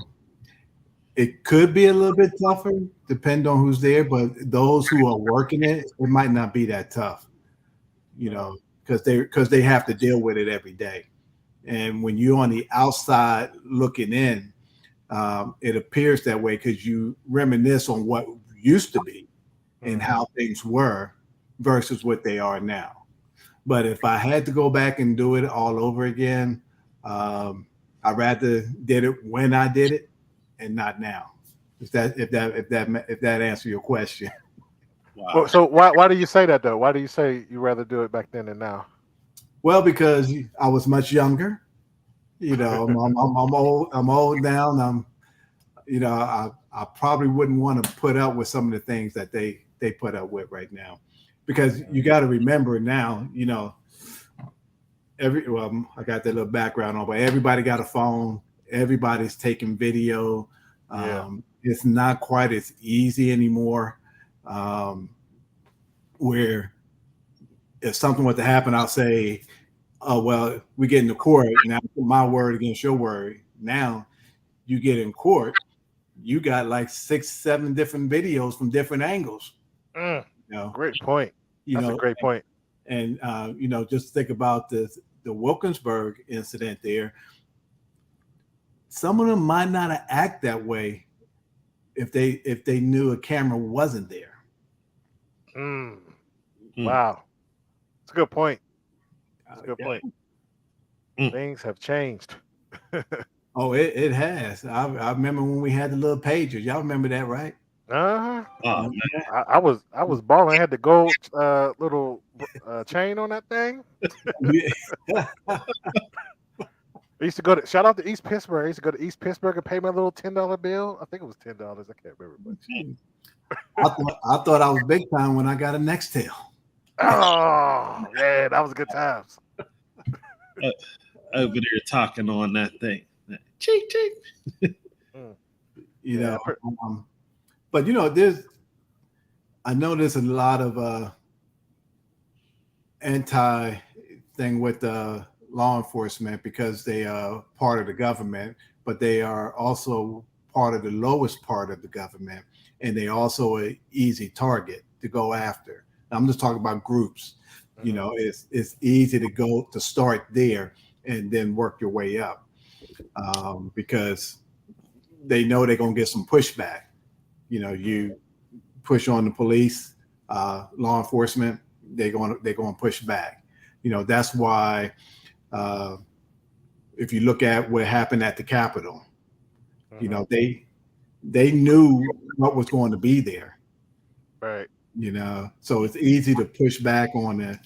I: it could be a little bit tougher, depending on who's there. But those who are working it might not be that tough, because they have to deal with it every day. And when you're on the outside looking in, it appears that way because you reminisce on what used to be and how things were versus what they are now. But if I had to go back and do it all over again, I'd rather did it when I did it and not now. If that answers your question.
G: Wow. So why do you say that though? Why do you say you rather do it back then than now?
I: Well, because I was much younger. I'm old. I'm old now. And I probably wouldn't want to put up with some of the things that they put up with right now, because you got to remember now. I got that little background on, but everybody got a phone. Everybody's taking video. It's not quite as easy anymore. Where if something were to happen, I'll say, "Oh well, we get into court now. My word against your word." Now, you get in court, you got like 6-7 different videos from different angles.
G: Great point. That's a great point.
I: And just think about the Wilkinsburg incident there. Some of them might not act that way if they knew a camera wasn't there.
G: Wow, that's a good point. That's a good point. Things have changed.
I: Oh, it has. I remember when we had the little pagers. Y'all remember that, right?
G: Oh, I was balling. I had the gold little chain on that thing. I used to go to shout out to East Pittsburgh. I used to go to East Pittsburgh and pay my little $10 bill. I think it was $10. I can't remember. But
I: I thought I was big time when I got a Nextel.
G: Oh yeah, that was good times.
F: Over there talking on that thing, cheek cheek.
I: But I know there's a lot of anti thing with law enforcement because they are part of the government, but they are also part of the lowest part of the government, and they also an easy target to go after. I'm just talking about groups. It's easy to start there and then work your way up, because they know they're gonna get some pushback. You push on the police, law enforcement, they're gonna push back. That's why if you look at what happened at the Capitol, they knew what was going to be there.
G: Right.
I: So it's easy to push back on it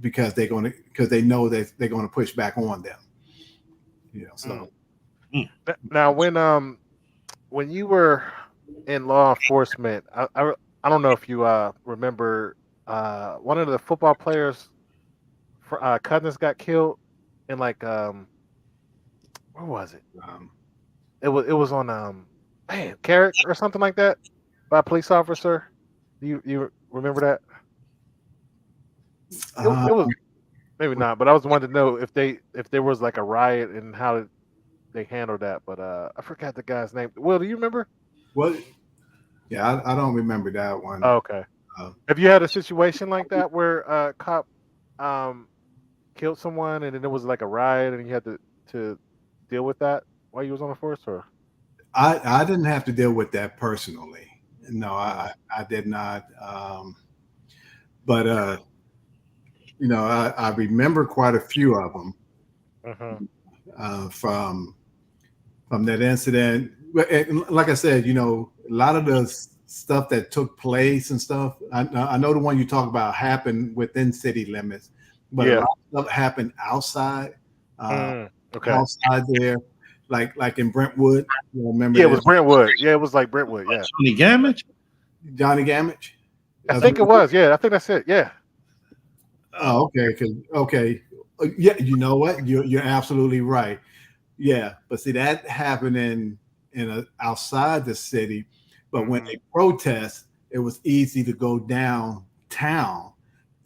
I: because they know that they're going to push back on them. So
G: now when you were in law enforcement, I don't know if you remember one of the football players cousins got killed in where was it? It was on Carrick or something like that by a police officer. Do you remember that? It was maybe not, but I was wanting to know if there was like a riot and how they handled that. But I forgot the guy's name. Will, do you remember?
I: Well, yeah, I don't remember that one.
G: Oh, okay. Have you had a situation like that where a cop killed someone and then there was like a riot and you had to deal with that while you was on the force? Or
I: I didn't have to deal with that personally. No, I did not. But I remember quite a few of them from that incident. And like I said, a lot of the stuff that took place and stuff. I know the one you talk about happened within city limits, but a lot of stuff happened outside. Outside there. Like in Brentwood, remember?
G: Yeah, it was Brentwood. Yeah, it was like Brentwood. Yeah,
I: Johnny Gamage.
G: I think it was. Yeah, I think that's it. Yeah.
I: Oh, okay. Yeah, you know what? You're absolutely right. Yeah, but see that happened in outside the city, but when they protest, it was easy to go downtown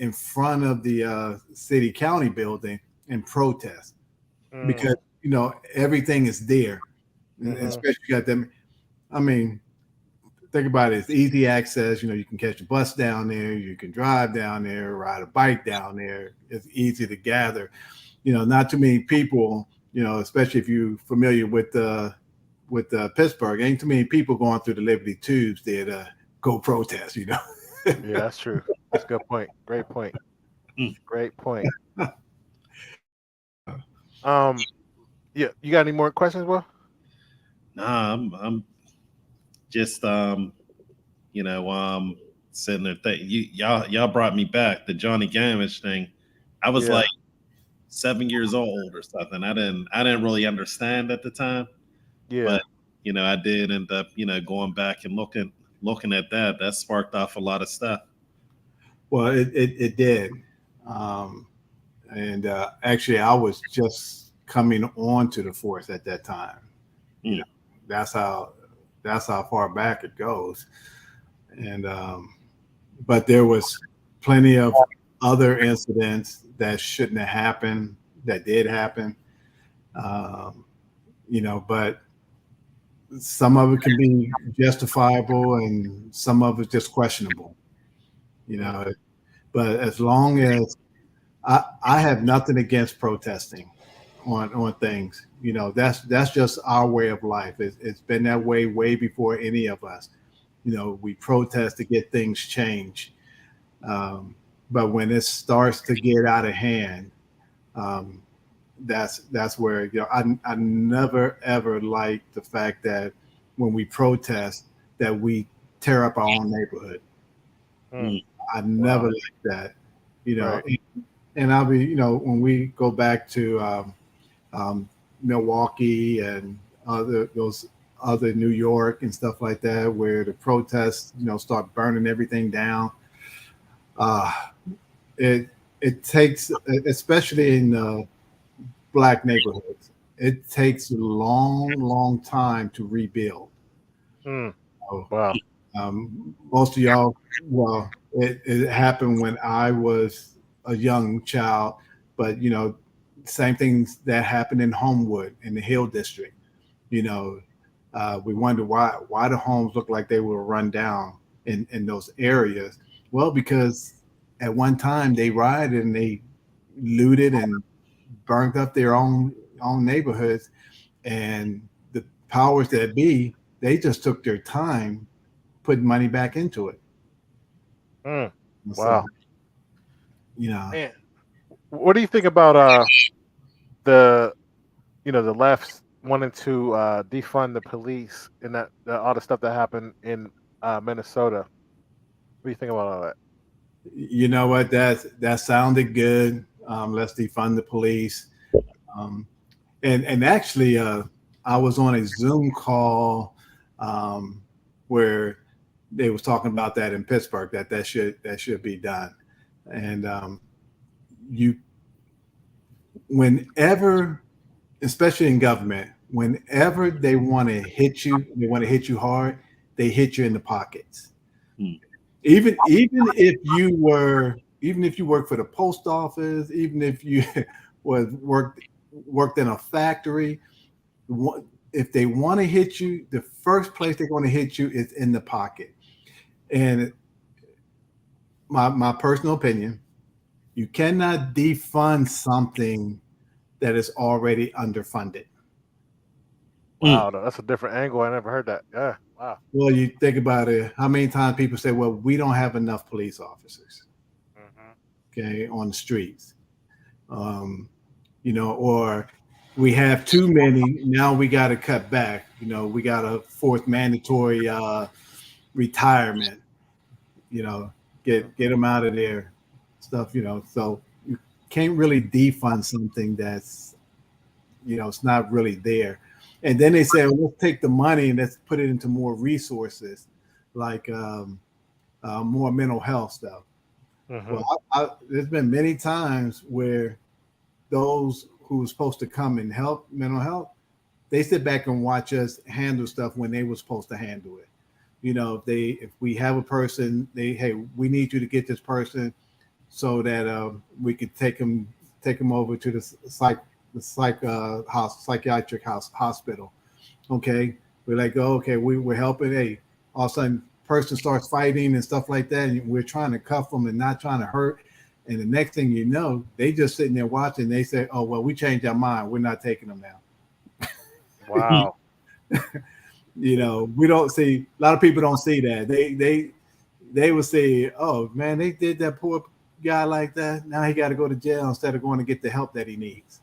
I: in front of the city county building and protest because everything is there, especially you got them. I mean, think about it. It's easy access. You can catch a bus down there. You can drive down there, ride a bike down there. It's easy to gather. Not too many people. Especially if you're familiar with Pittsburgh, ain't too many people going through the Liberty Tubes there to go protest.
G: Yeah, that's true. That's a good point. Great point. Great point. Yeah, you got any more questions, Will?
F: Nah, I'm just sitting there y'all brought me back the Johnny Gamage thing. I was like 7 years old or something. I didn't really understand at the time.
G: Yeah.
F: But I did end up going back and looking at that sparked off a lot of stuff.
I: Well, it did. And actually I was just coming on to the force at that time. That's how far back it goes. And but there was plenty of other incidents that shouldn't have happened that did happen. But some of it can be justifiable and some of it just questionable. But as long as I have nothing against protesting on things, that's just our way of life. It's been that way before any of us. We protest to get things changed. But when it starts to get out of hand, that's where I never ever liked the fact that when we protest that we tear up our own neighborhood. I never liked that,
G: Right.
I: and I'll be when we go back to Milwaukee and those other New York and stuff like that, where the protests start burning everything down. It takes, especially in Black neighborhoods, it takes a long time to rebuild.
G: Wow.
I: Most of y'all, well, it happened when I was a young child, but same things that happened in Homewood in the Hill District. We wonder why the homes look like they were run down in those areas. Well, because at one time they rioted and they looted and burnt up their own neighborhoods, and the powers that be, they just took their time putting money back into it.
G: Wow.
I: Man,
G: what do you think about the left's wanting to defund the police and that all the stuff that happened in Minnesota? What do you think about all that?
I: You know what? That sounded good. Let's defund the police. And actually, I was on a Zoom call where they was talking about that in Pittsburgh, that should be done. And whenever, especially in government, whenever they want to hit you hard, they hit you in the pockets. Even if you work for the post office, even if you worked in a factory, if they want to hit you, the first place they're going to hit you is in the pocket. And my personal opinion, you cannot defund something that is already underfunded.
G: Wow, that's a different angle. I never heard that. Yeah, wow.
I: Well, you think about it. How many times people say, well, we don't have enough police officers, okay, on the streets. Or we have too many, now we got to cut back. We got a fourth mandatory retirement, get them out of there, stuff, so you can't really defund something that's, it's not really there. And then they say, well, let's take the money and let's put it into more resources, like more mental health stuff. Well, there's been many times where those who were supposed to come and help mental health, they sit back and watch us handle stuff when they were supposed to handle it. If we have a person, we need you to get this person. so that we could take him over to the psychiatric hospital. Okay, we're like, oh, okay, we're helping. Hey, all of a sudden, person starts fighting and stuff like that, and we're trying to cuff them and not trying to hurt. And the next thing you know, they just sitting there watching. They say, "Oh well, we changed our mind. We're not taking them now."
G: Wow.
I: You know, we don't see, a lot of people don't see that. They will say, "Oh man, they did that poor guy like that. Now he got to go to jail instead of going to get the help that he needs."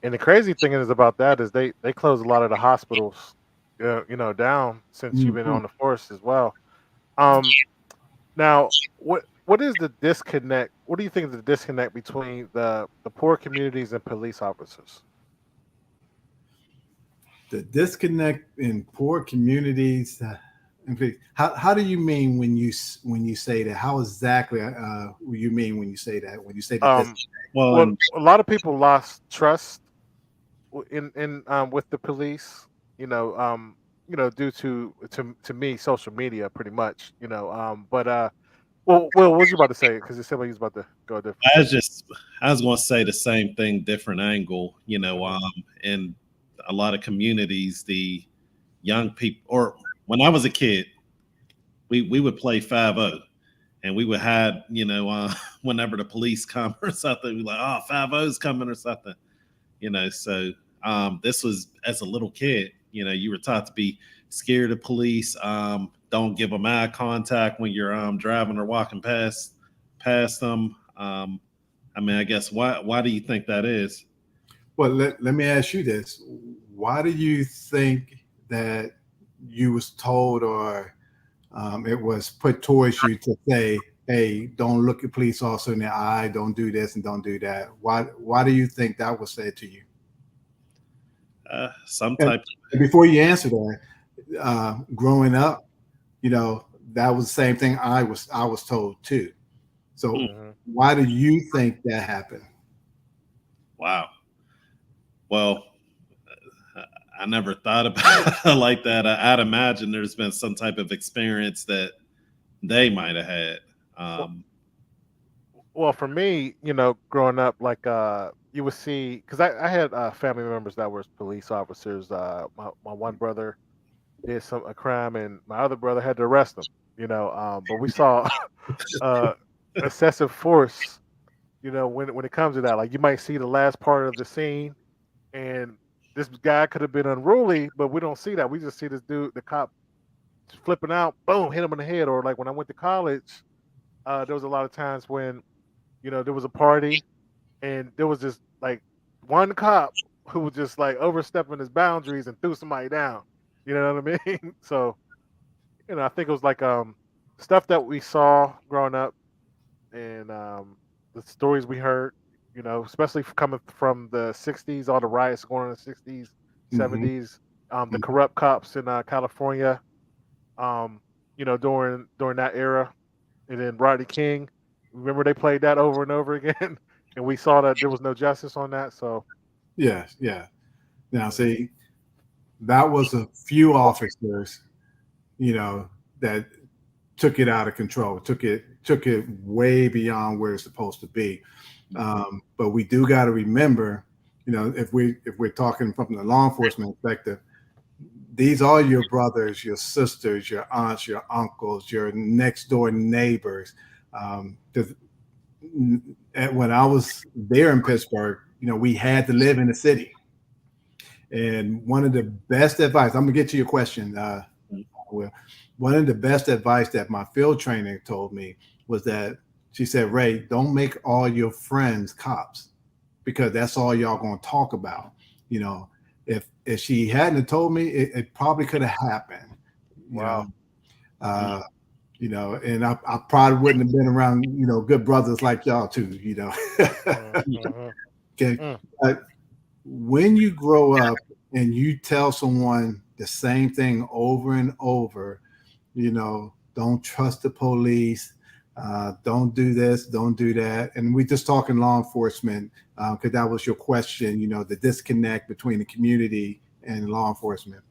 G: And the crazy thing is about that is they closed a lot of the hospitals, down since you've been on the force as well. Now, what is the disconnect? What do you think is the disconnect between the poor communities and police officers?
I: The disconnect in poor communities. How do you mean when you say that? How exactly you mean when you say that? When you say that?
G: Well, a lot of people lost trust in with the police. Due to me, social media, pretty much. Well, what was you about to say? Because you said you was about to go different.
F: I was going to say the same thing, different angle. In a lot of communities, the young people, or when I was a kid, we would play 5-0, and we would hide. Whenever the police come or something, we like, oh, 5-0's coming or something. So this was as a little kid. You were taught to be scared of police. Don't give them eye contact when you're driving or walking past them. I guess why do you think that is?
I: Well, let me ask you this. Why do you think that you was told or it was put towards you to say, hey, don't look a police officer in the eye, don't do this and don't do that? Why do you think that was said to you? Before you answer that, growing up, that was the same thing I was told too. So why do you think that happened?
F: Wow. Well, I never thought about it like that. I'd imagine there's been some type of experience that they might have had.
G: Well, for me, growing up, like you would see, because I had family members that were police officers. My one brother did a crime, and my other brother had to arrest him. But we saw excessive force. When it comes to that, like you might see the last part of the scene, and this guy could have been unruly, but we don't see that. We just see this dude, the cop, flipping out, boom, hit him in the head. Or like when I went to college, there was a lot of times when, there was a party, and there was just like one cop who was just like overstepping his boundaries and threw somebody down. You know what I mean? So, I think it was like stuff that we saw growing up, and the stories we heard. Especially coming from the 60s, all the riots going on in the 60s, 70s, the corrupt cops in California, during that era. And then Rodney King, remember they played that over and over again, and we saw that there was no justice on that. So,
I: yeah. Now, see, that was a few officers, that took it out of control, took it way beyond where it's supposed to be. But we do got to remember, if we're talking from the law enforcement perspective, these are your brothers, your sisters, your aunts, your uncles, your next door neighbors. When I was there in Pittsburgh, we had to live in the city. And one of the best advice, I'm gonna get to your question, Will. One of the best advice that my field trainer told me was that she said, Ray, don't make all your friends cops, because that's all y'all gonna talk about. If she hadn't told me, it probably could have happened.
G: Wow.
I: And I probably wouldn't have been around, good brothers like y'all too, Okay. But when you grow up and you tell someone the same thing over and over, don't trust the police, don't do this, don't do that. And we're just talking law enforcement, because that was your question, the disconnect between the community and law enforcement.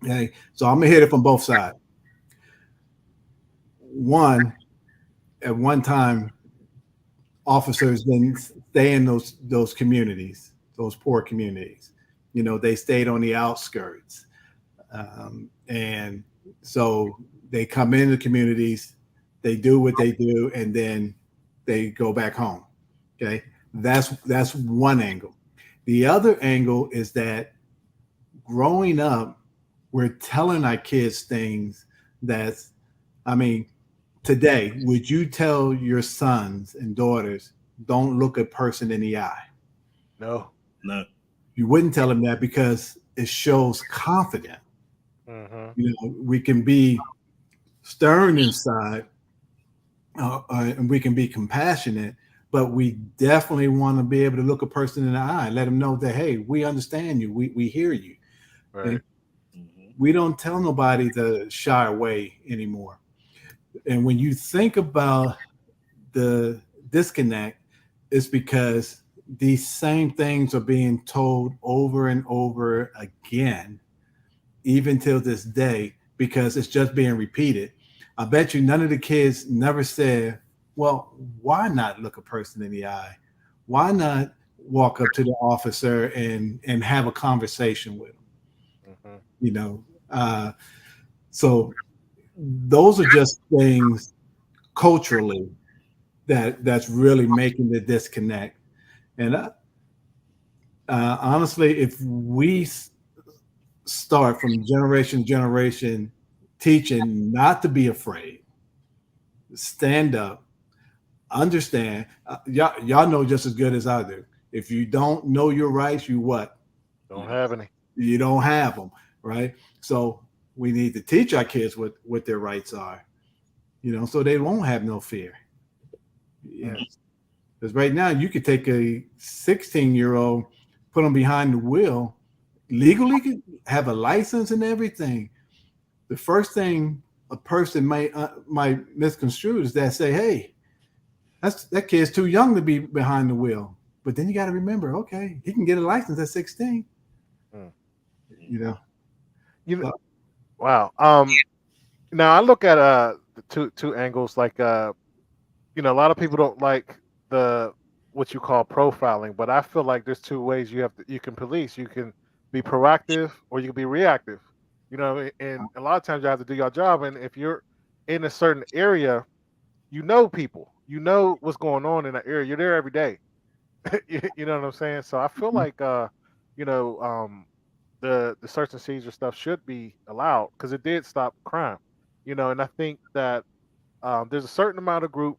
I: Okay, so I'm gonna hit it from both sides. One, at one time, officers didn't stay in those communities, those poor communities. You know, they stayed on the outskirts. And so they come into communities, they do what they do, and then they go back home. Okay. That's one angle. The other angle is that growing up, we're telling our kids things that's, I mean, today, would you tell your sons and daughters, don't look a person in the eye?
G: No.
I: You wouldn't tell them that because it shows confidence. You know, we can be stern inside, and we can be compassionate, but we definitely want to be able to look a person in the eye, let them know that, hey, we understand you, we hear you.
G: Right.
I: We don't tell nobody to shy away anymore. And when you think about the disconnect, it's because these same things are being told over and over again, even till this day, because it's just being repeated. I bet you none of the kids never said, well, why not look a person in the eye? Why not walk up to the officer and have a conversation with them? You know, so those are just things culturally that's really making the disconnect. And honestly, if we start from generation to generation teaching not to be afraid, stand up, understand, y'all know just as good as I do. If you don't know your rights, you what?
G: Don't have any. You
I: don't have them, right? So we need to teach our kids what their rights are, you know, so they won't have no fear. Yeah. Because right now you could take a 16-year-old, put them behind the wheel, legally have a license and everything. The first thing a person might misconstrue is that say, hey, that kid's too young to be behind the wheel. But then you got to remember, okay, he can get a license at 16. You know.
G: Wow. Now I look at the two angles. Like you know, a lot of people don't like the what you call profiling, but I feel like there's two ways you can police. You can be proactive or you can be reactive. You know, and a lot of times you have to do your job. And if you're in a certain area, you know people, you know what's going on in that area. You're there every day. You know what I'm saying? So I feel like you know, the search and seizure stuff should be allowed because it did stop crime. You know, and I think that there's a certain amount of group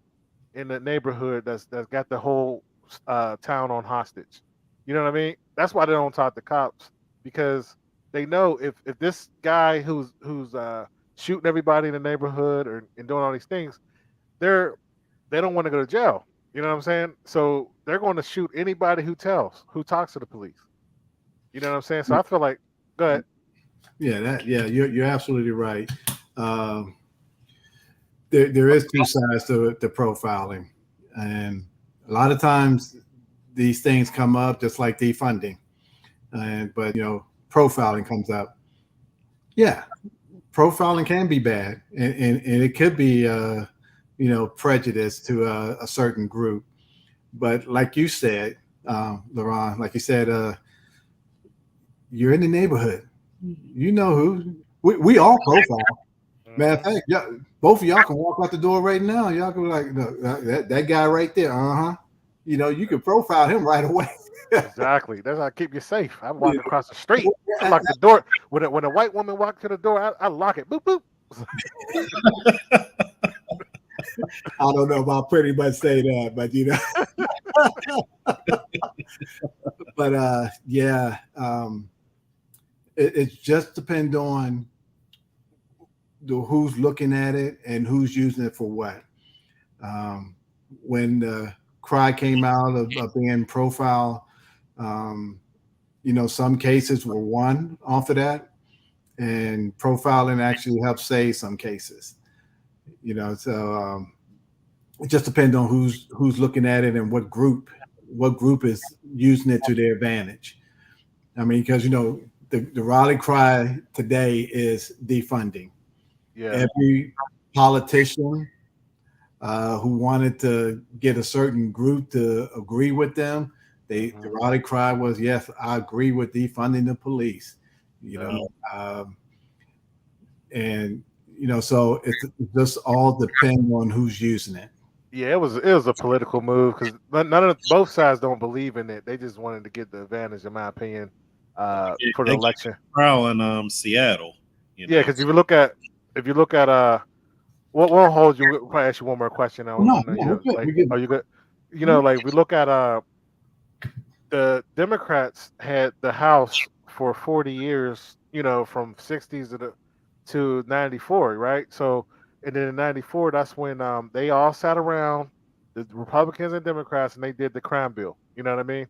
G: in the neighborhood that's got the whole town on hostage. You know what I mean? That's why they don't talk to cops, because they know if this guy who's shooting everybody in the neighborhood and doing all these things, they don't want to go to jail. You know what I'm saying? So they're going to shoot anybody who talks to the police. You know what I'm saying? So I feel like, go ahead.
I: Yeah, you're absolutely right. There is two sides to profiling, and a lot of times these things come up just like defunding, but you know, profiling comes up. Yeah, profiling can be bad, and it could be you know, prejudice to a certain group. But like you said, Laurent, like you said, you're in the neighborhood. You know who we all profile. Matter of fact, yeah, both of y'all can walk out the door right now. Y'all can be like, no, that guy right there. You know, you can profile him right away.
G: Exactly. That's how I keep you safe. I'm walking across the street. I lock the door. When a white woman walks to the door, I lock it. Boop boop.
I: I don't know if I'll pretty much say that, but you know. But yeah, it just depends on who's looking at it and who's using it for what. When the cry came out of being profiled, you know, some cases were won off of that, and profiling actually helped save some cases. You know, so it just depends on who's looking at it and what group is using it to their advantage. I mean, because you know, the rally cry today is defunding.
G: Yeah.
I: Every politician, who wanted to get a certain group to agree with them. The rally cry was, yes, I agree with defunding the police, and so it just all depends on who's using it.
G: Yeah, it was a political move because both sides don't believe in it. They just wanted to get the advantage, in my opinion, for the election.
F: Trial in Seattle.
G: Yeah, because if you look at we'll hold you. We'll probably ask you one more question. Are you good? Like we look at the Democrats had the House for 40 years. From 60s to 94, right? So, and then in 94, that's when they all sat around, the Republicans and Democrats, and they did the crime bill. You know what I mean?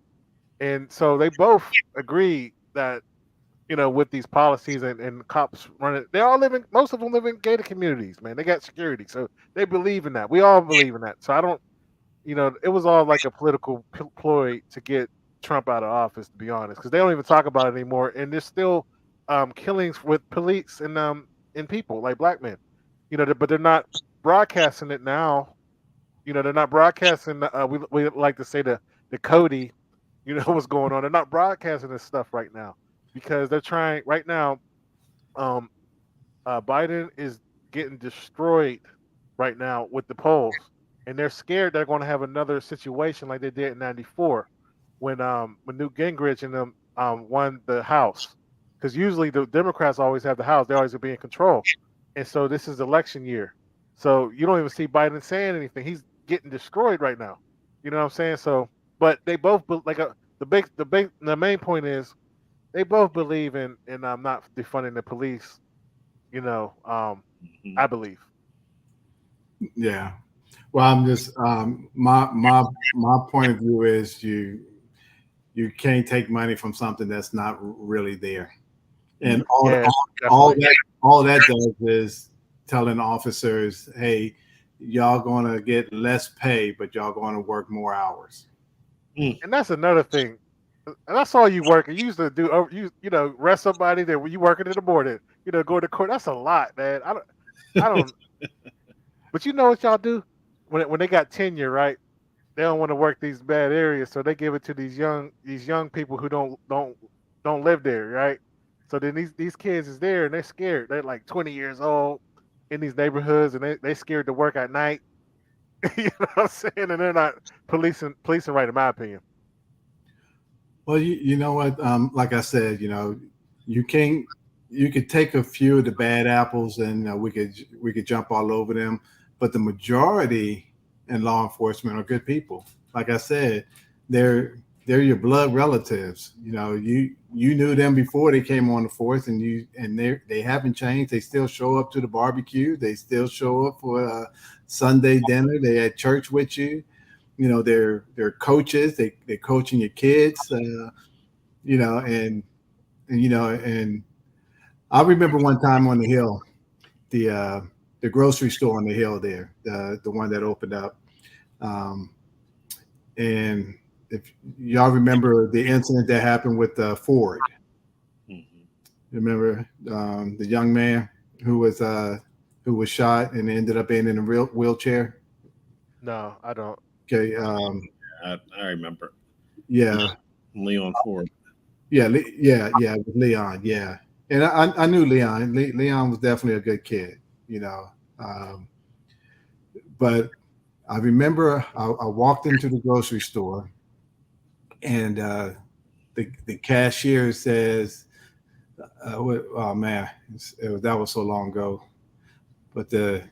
G: And so they both agreed that, with these policies and cops running, most of them live in gated communities, man. They got security. So they believe in that. We all believe in that. So I don't, it was all like a political ploy to get Trump out of office, to be honest, because they don't even talk about it anymore. And there's still killings with police and people like black men, but they're not broadcasting it now. They're not broadcasting. We like to say the Cody, what's going on. They're not broadcasting this stuff right now because they're trying right now. Biden is getting destroyed right now with the polls, and they're scared they're going to have another situation like they did in '94 when Newt Gingrich and them won the House. Because usually the Democrats always have the House. They always will be in control. And so this is election year. So you don't even see Biden saying anything. He's getting destroyed right now. You know what I'm saying? So, but they both, the main point is they both believe in not defunding the police, I believe.
I: Yeah. Well, I'm just, my point of view is you can't take money from something that's not really there. And all that does is telling officers, hey, y'all going to get less pay, but y'all going to work more hours.
G: And that's another thing. And that's all you work. You used to do, arrest somebody that when you working in the morning, go to court. That's a lot, man. I don't. But you know what y'all do when they got tenure, right? They don't want to work these bad areas, so they give it to these young people who don't live there, right? So then these kids is there and they're scared. They're like 20 years old in these neighborhoods and they scared to work at night. You know what I'm saying? And they're not policing right, in my opinion.
I: Well, you know what? Like I said, you could take a few of the bad apples and we could jump all over them, but the majority in law enforcement are good people. Like I said, they're your blood relatives. You knew them before they came on the force, and they haven't changed. They still show up to the barbecue. They still show up for a Sunday dinner. They at church with you. They're coaches. They're coaching your kids. And I remember one time on the Hill, the grocery store on the Hill there, the one that opened up, and if y'all remember the incident that happened with Ford. Remember the young man who was shot and ended up being in a wheelchair?
G: No, I don't.
I: Okay.
F: I remember.
I: Yeah.
F: Leon Ford.
I: Yeah, Leon. Yeah, and I knew Leon. Leon was definitely a good kid, but I remember I walked into the grocery store. And the cashier says, "Oh man, that was so long ago." But the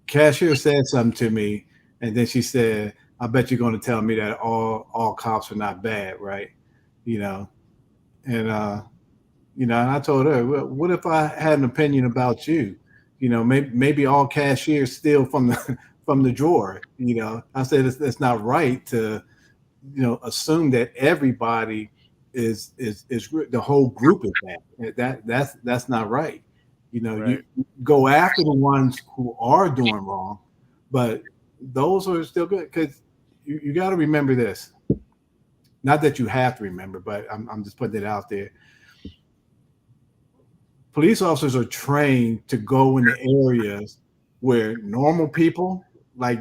I: cashier said something to me, and then she said, "I bet you're going to tell me that all cops are not bad, right?" And I told her, "Well, what if I had an opinion about you? Maybe all cashiers steal from the drawer." I said it's not right to assume that everybody is the whole group is bad. That's not right.
G: Right.
I: You go after the ones who are doing wrong, but those are still good, because you got to remember this. Not that you have to remember, but I'm just putting it out there. Police officers are trained to go into areas where normal people like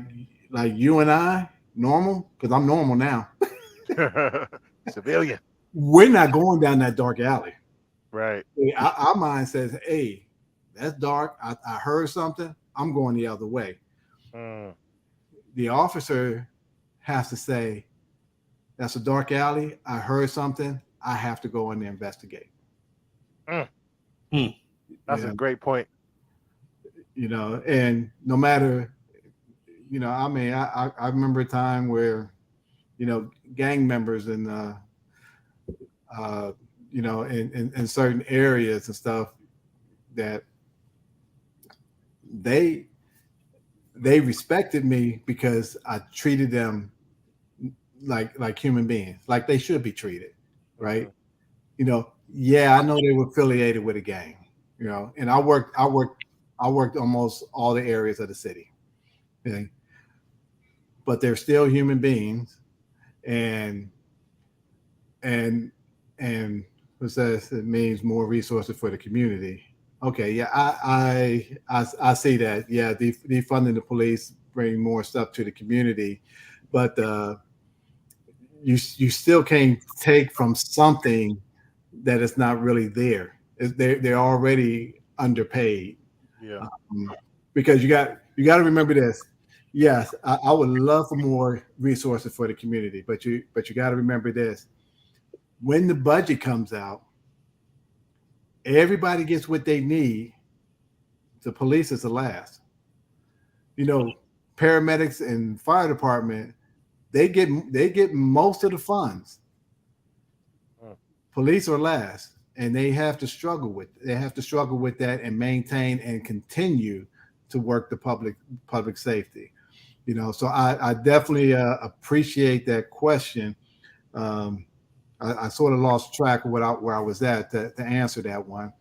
I: you and I, normal, because I'm normal now.
G: Civilian.
I: We're not going down that dark alley.
G: Right.
I: Our mind says, hey, that's dark. I heard something. I'm going the other way. The officer has to say, that's a dark alley. I heard something. I have to go in there and investigate.
G: That's a great point.
I: And no matter, I mean, I remember a time where, gang members and, in certain areas and stuff that they respected me because I treated them like human beings, like they should be treated, right? I know they were affiliated with a gang, and I worked almost all the areas of the city, okay? But they're still human beings, and what's that? It means more resources for the community. Okay, yeah, I see that. Yeah, defunding the police, bring more stuff to the community, but you still can't take from something that is not really there. They're already underpaid.
G: Yeah.
I: Because you got to remember this. Yes, I would love for more resources for the community, but you got to remember this. When the budget comes out, everybody gets what they need. The police is the last. Paramedics and fire department, they get most of the funds. Police are last, and they have to struggle with that and maintain and continue to work the public safety. So I definitely appreciate that question. I sort of lost track of where I was at to answer that one,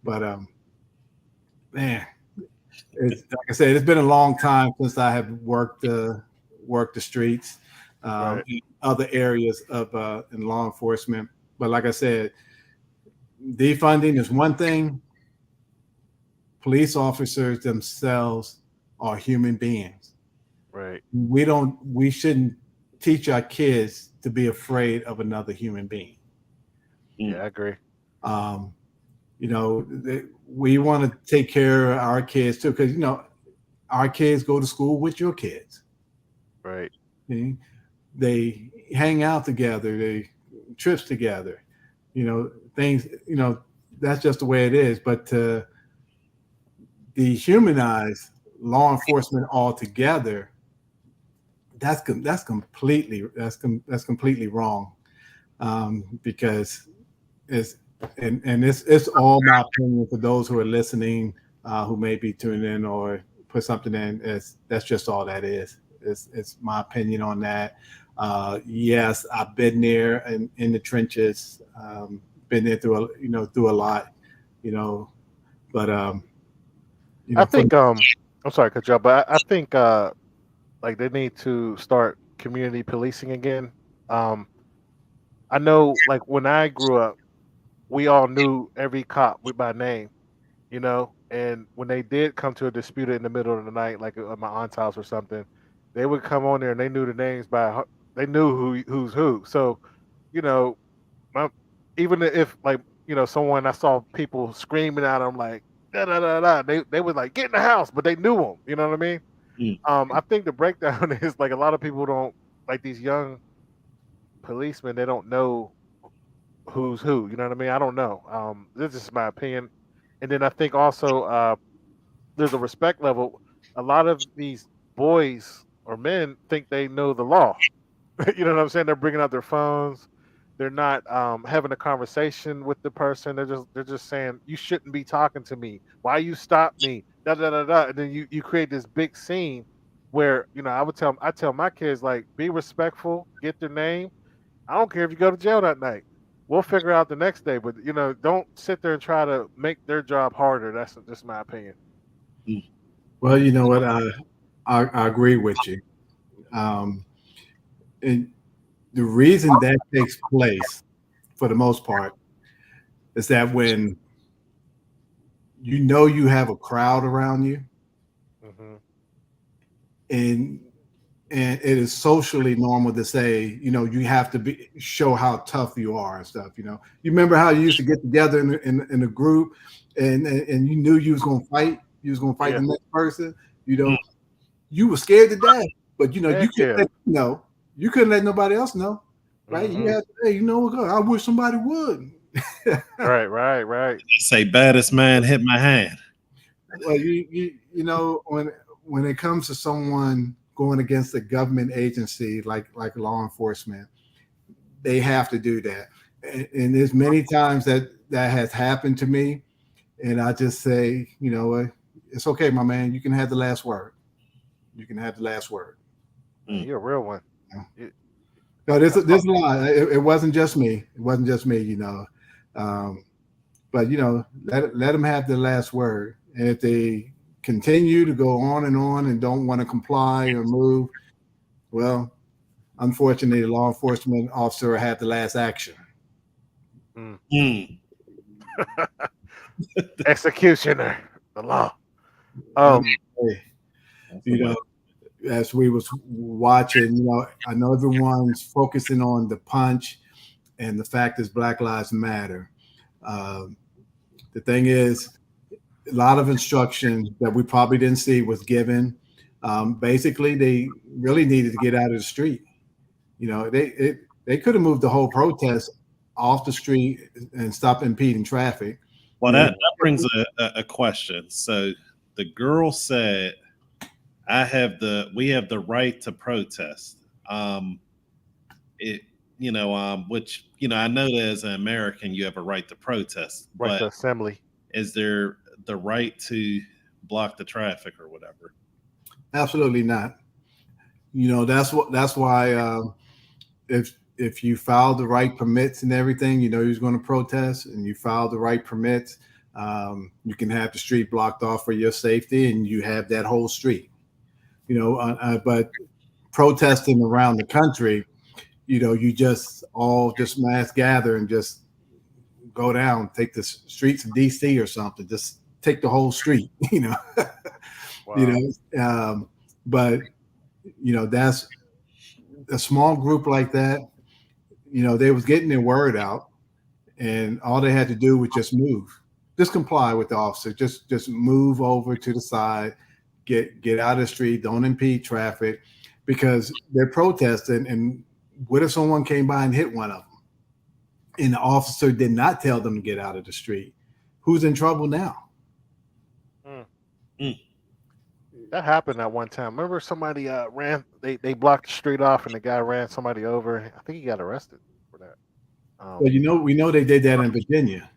I: but man, like I said, it's been a long time since I have worked the streets,
G: Right.
I: in other areas of in law enforcement. But like I said, defunding is one thing. Police officers themselves are human beings.
G: Right.
I: We shouldn't teach our kids to be afraid of another human being.
G: Yeah, I agree.
I: We want to take care of our kids too, because our kids go to school with your kids.
G: Right.
I: Okay? They hang out together, they trips together, things, that's just the way it is. But to dehumanize law enforcement altogether, that's completely wrong, because it's all my opinion for those who are listening, who may be tuning in or put something in. That's just all that is. It's my opinion on that. Yes, I've been there in the trenches, been there through a lot, but
G: I think I'm sorry to cut you off, but I think like they need to start community policing again. I know, like when I grew up, we all knew every cop by name, and when they did come to a dispute in the middle of the night, like at my aunt's house or something, they would come on there and they knew the names they knew who's who. So, even if someone, I saw people screaming at them like da da da da, they would like get in the house, but they knew them. You know what I mean? I think the breakdown is like a lot of people don't, like these young policemen, they don't know who's who. You know what I mean? I don't know. This is my opinion. And then I think also there's a respect level. A lot of these boys or men think they know the law. You know what I'm saying? They're bringing out their phones. They're not having a conversation with the person. They're just saying, you shouldn't be talking to me. Why you stop me? Da da da da. And then you create this big scene where I tell my kids, like, be respectful, get their name. I don't care if you go to jail that night. We'll figure out the next day, but don't sit there and try to make their job harder. That's just my opinion.
I: Well, you know what? I agree with you. And the reason that takes place, for the most part, is that when you have a crowd around you, and it is socially normal to say, you know, you have to show how tough you are and stuff. You know, you remember how you used to get together in a group, and you knew you was gonna fight. You was gonna fight the next person. You know, you were scared to death, but you know you couldn't let nobody else know, right? You had to say, you know what? I wish somebody would.
G: Right.
F: Say baddest man hit my hand.
I: Well, you know, when it comes to someone going against a government agency like law enforcement, they have to do that. And there's many times that has happened to me, and I just say, you know, it's okay, my man. You can have the last word. You can have the last word.
G: You're a real one.
I: No, there's a lot. It wasn't just me. It wasn't just me, you know. But you know, let them have the last word. And if they continue to go on and don't want to comply or move, well, unfortunately, the law enforcement officer had the last action.
G: Executioner, the law.
I: You know, as we was watching, you know, I know everyone's focusing on the punch and the fact is Black Lives Matter. The thing is, a lot of instruction that we probably didn't see was given. Basically, they really needed to get out of the street. You know, they could have moved the whole protest off the street and stopped impeding traffic.
F: Well, that brings a question. So the girl said, we have the right to protest. Which, you know, I know that as an American, you have a right to protest.
G: Right to assembly. Is
F: there the right to block the traffic or whatever?
I: Absolutely not. You know, that's why if you file the right permits and everything, you know, you're going to protest and you file the right permits, you can have the street blocked off for your safety and you have that whole street. You know, but protesting around the country, you know, you just mass gather and just go down, take the streets of DC or something, just take the whole street, you know. Wow. You know, but you know, that's a small group like that. You know, they was getting their word out, and all they had to do was just move, just comply with the officer, just move over to the side, get out of the street, don't impede traffic, because they're protesting. And what if someone came by and hit one of them, and the officer did not tell them to get out of the street? Who's in trouble now?
G: That happened at one time. Remember, somebody ran. They blocked the street off, and the guy ran somebody over. I think he got arrested for that.
I: Well, you know, we know they did that in Virginia.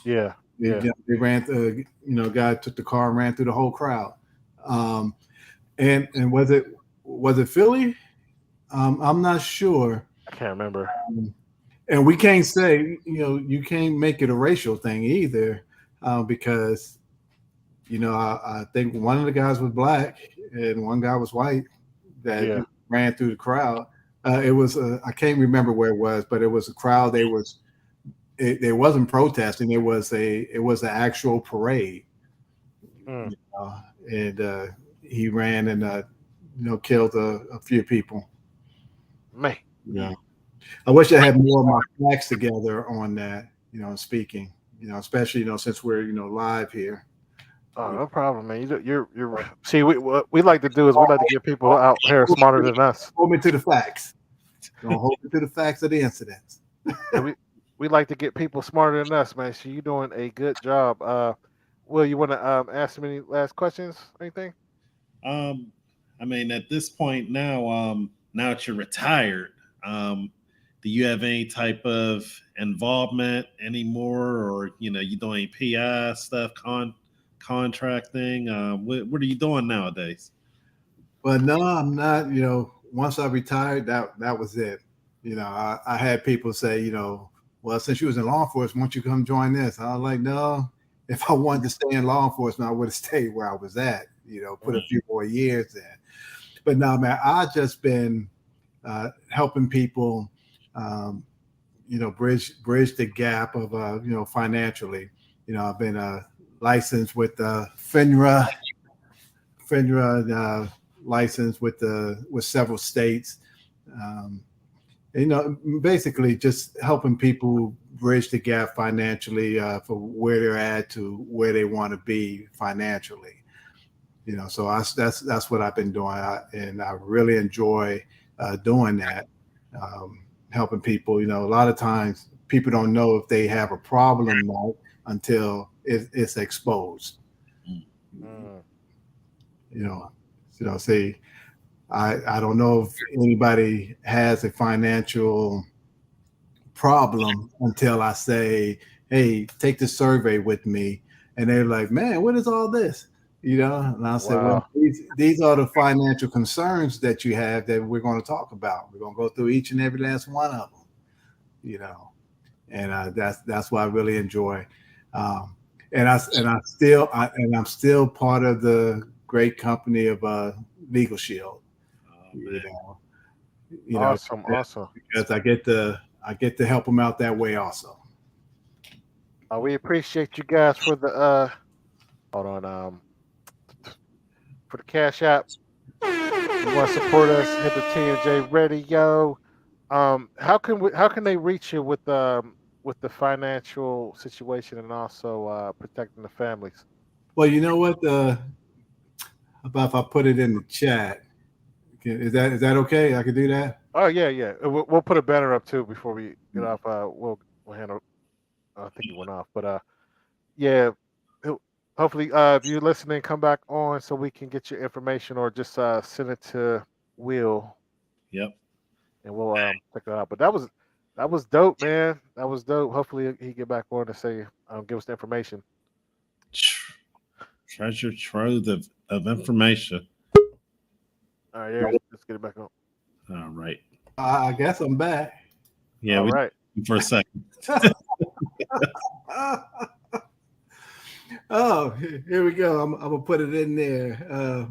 G: Yeah.
I: They ran. You know, guy took the car and ran through the whole crowd. And was it Philly? I'm not sure.
G: I can't remember.
I: And we can't say, you know, you can't make it a racial thing either, because, you know, I think one of the guys was black and one guy was white that ran through the crowd. It was I can't remember where it was, but it was a crowd. They wasn't protesting. It was an actual parade. You know, and he ran and you know, killed a few people.
G: Man,
I: yeah. I wish I had more of my facts together on that, you know, speaking, you know, especially, you know, since we're, you know, live here.
G: Oh, no problem, man. You're see, what we like to do is we like to get people out here smarter than us.
I: Hold me to the facts. Don't hold me to the facts of the incidents.
G: we like to get people smarter than us, man. So you're doing a good job. Will, you want to ask me any last questions? Anything?
F: I mean, at this point now, now that you're retired, do you have any type of involvement anymore, or, you know, you doing PI stuff, contracting? What are you doing nowadays?
I: Well, no, I'm not. You know, once I retired, that was it. You know, I had people say, you know, well, since you was in law enforcement, why don't you come join this? I was like, no. If I wanted to stay in law enforcement, I would have stayed where I was at. You know, put a few more years in. But no, man, I just been helping people, you know, bridge the gap of, you know, financially. You know, I've been licensed with FINRA, licensed with several states. Basically just helping people bridge the gap financially for where they're at to where they want to be financially. So that's what I've been doing, and I really enjoy doing that, helping people. A lot of times people don't know if they have a problem until it's exposed. Say, I don't know if anybody has a financial problem until I say, hey, take the survey with me. And they're like, man, what is all this? And I said, well, these are the financial concerns that you have that we're going to talk about. We're going to go through each and every last one of them, and that's what I really enjoy. And I'm still part of the great company of Legal Shield.
G: Awesome.
I: Because I get to help them out that way also.
G: We appreciate you guys for the for the Cash App. You want to support us? Hit the TNJ Radio. How can they reach you with the financial situation and also protecting the families?
I: Well, you know what? About if I put it in the chat, is that okay? I can do that.
G: Oh yeah. We'll put a banner up too before we get off. We'll handle. I think it went off, but yeah. Hopefully, if you're listening, come back on so we can get your information, or just send it to Will.
F: Yep.
G: And we'll check that out. But that was dope, man. That was dope. Hopefully, he get back on to say, give us the information.
F: Treasure trove of information.
G: All right, Eric, let's get it back on.
F: All right.
I: I guess I'm back.
F: Yeah,
G: all right.
F: For a second.
I: Oh, here we go. I'm gonna put it in there,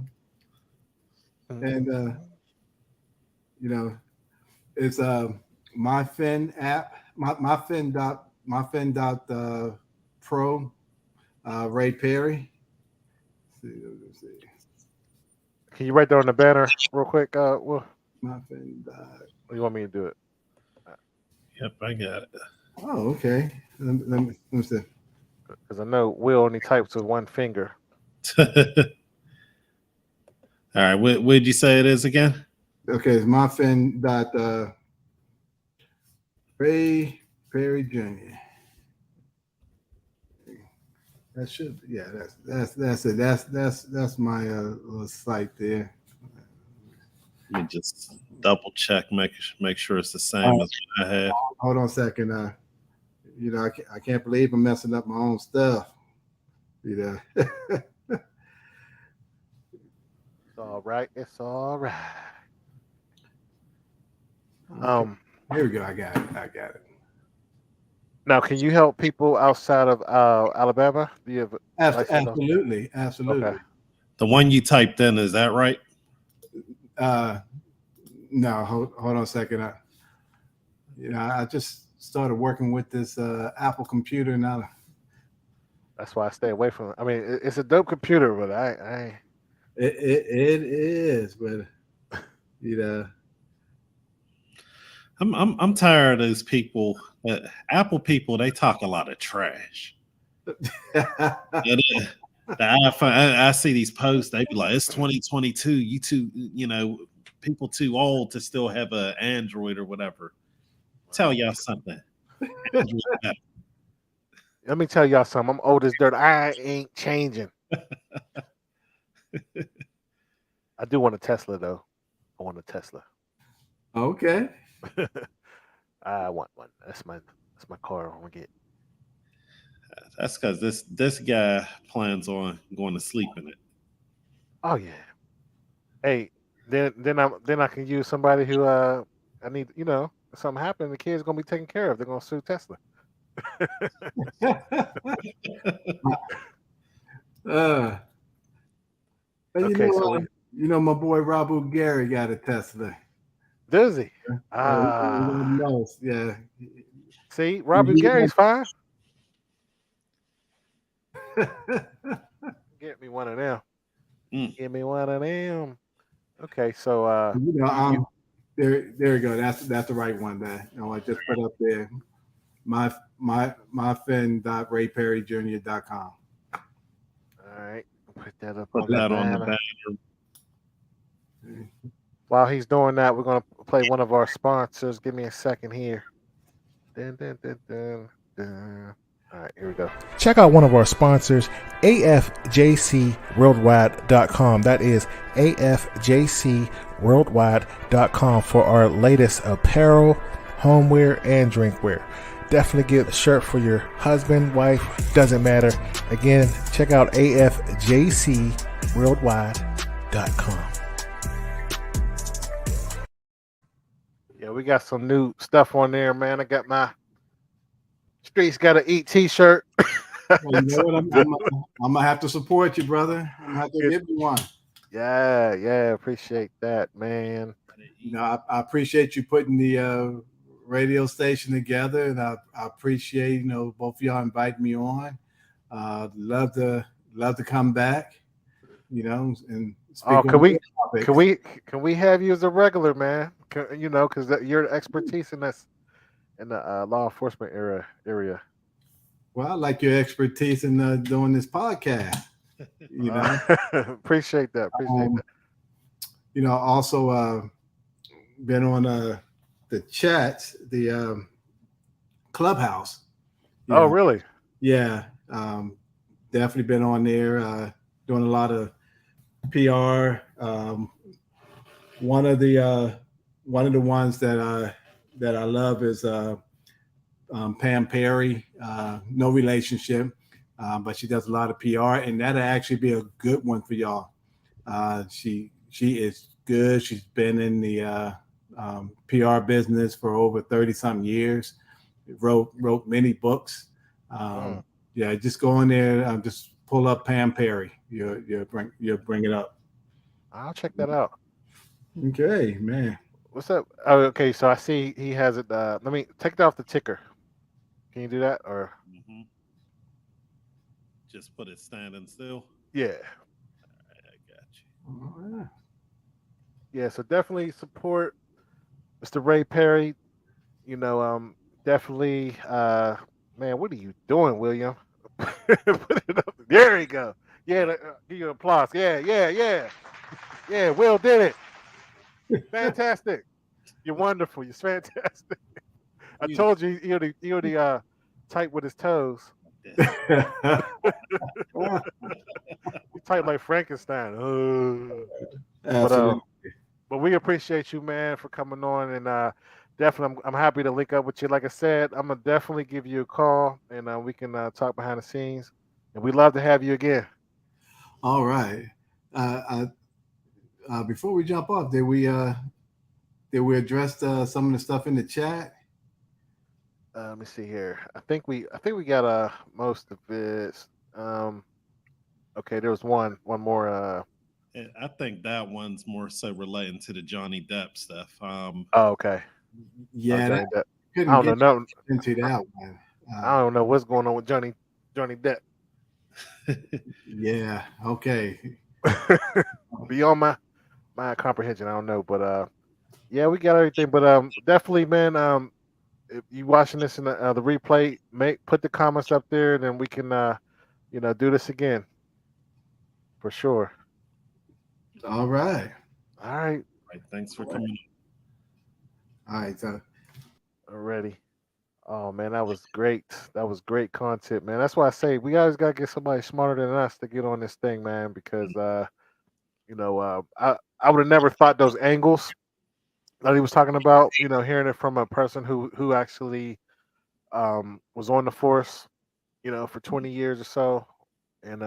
I: and it's MyFin app, MyFin pro, Ray Perry. Let's see.
G: Can you write that on the banner real quick? Will?
I: MyFin.
G: Or you want me to do it?
F: Yep, I got it.
I: Oh, okay. Let me see.
G: Because I know Will only types with one finger.
F: All right, what did you say it is again?
I: Okay, it's MyFin Ray Perry Jr. That should, yeah. That's it. That's my little site there.
F: Let me just double check, make sure it's the same as what I have.
I: Hold on a second. I can't believe I'm messing up my own stuff.
G: It's all right. It's all right.
I: Here we go. I got it.
G: Now, can you help people outside of Alabama? Do you have
I: absolutely.
G: Okay.
F: The one you typed in, is that right?
I: No. Hold on a second. I just started working with this Apple computer now.
G: That's why I stay away from it. I mean, it's a dope computer, but
I: It is, but
F: I'm tired of those people. Apple people, they talk a lot of trash. The iPhone, I see these posts. They be like, "It's 2022. You too, people too old to still have an Android or whatever." Tell y'all something.
G: Let me tell y'all something. I'm old as dirt. I ain't changing. I do want a Tesla though. I want a Tesla.
I: Okay.
G: I want one. That's my car. I want to get.
F: That's because this guy plans on going to sleep in it.
G: Oh yeah. Hey, then I can use somebody who I need. If something happened, the kid's gonna be taken care of. They're gonna sue Tesla.
I: Okay, my boy Rabu Gary got a Tesla.
G: Does he?
I: Yeah.
G: See, Robbie Gary's fine. Get me one of them. Give me one of them. Okay, so
I: there you go. That's the right one. That I just put up there. myfin.rayperryjr.com.
G: All right, put that up
F: Put
G: on
F: that
G: the
F: on the
G: banner.
F: banner.
G: While he's doing that, we're gonna play one of our sponsors. Give me a second here. Dun, dun, dun, dun, dun. All right, here we go.
E: Check out one of our sponsors, afjcworldwide.com. That is afjcworldwide.com for our latest apparel, homeware, and drinkware. Definitely get a shirt for your husband, wife, doesn't matter. Again, check out afjcworldwide.com.
G: Yeah, we got some new stuff on there, man. I got my Streets Gotta Eat t-shirt.
I: Well, you know what? I'm gonna have to support you, brother. I'm gonna have to give you one.
G: Yeah, appreciate that, man.
I: I appreciate you putting the radio station together, and I appreciate both of y'all inviting me on. Love to come back. And speak
G: Can we have you as a regular, man? Because your expertise in this in the law enforcement area.
I: Well, I like your expertise in doing this podcast.
G: Appreciate that.
I: Also been on the chats, the Clubhouse.
G: Really?
I: Yeah, definitely been on there, doing a lot of PR. One of the ones that I love is Pam Perry. No relationship, but she does a lot of PR, and that'll actually be a good one for y'all. She is good. She's been in the PR business for over 30-something years. Wrote many books. Yeah, just go in there. Just pull up Pam Perry. You'll bring it up.
G: I'll check that out.
I: Okay, man.
G: What's up? Oh, okay. So I see he has it. Let me take it off the ticker. Can you do that or?
F: Mm-hmm. Just put it standing still.
G: Yeah.
F: All right, I got you.
I: All right.
G: Yeah. So definitely support Mr. Ray Perry. Definitely. Man, what are you doing, William? Put it up. There you go. Yeah. Give you an applause. Yeah. Yeah. Will did it. Fantastic. You're wonderful. You're fantastic. I told you he already tight with his toes. He tight like Frankenstein. But we appreciate you, man, for coming on, and definitely I'm happy to link up with you. Like I said, I'm gonna definitely give you a call, and we can talk behind the scenes, and we'd love to have you again.
I: All right. Before we jump off, did we address some of the stuff in the chat?
G: Let me see here. I think we got most of it. Okay, there was one more.
F: I think that one's more so relating to the Johnny Depp stuff.
G: Okay.
I: Yeah,
G: I
I: couldn't
G: don't know
I: into that one.
G: I don't know what's going on with Johnny Depp.
I: Yeah. Okay.
G: Beyond my comprehension, I don't know, but yeah, we got everything. But definitely, man. If you watching this in the replay, put the comments up there, and then we can do this again for sure.
I: All right.
F: Thanks for coming.
I: All right.
G: Already. Oh man, that was great. That was great content, man. That's why I say we always gotta get somebody smarter than us to get on this thing, man. Because I would have never thought those angles that he was talking about. Hearing it from a person who actually was on the force, for 20 years or so, and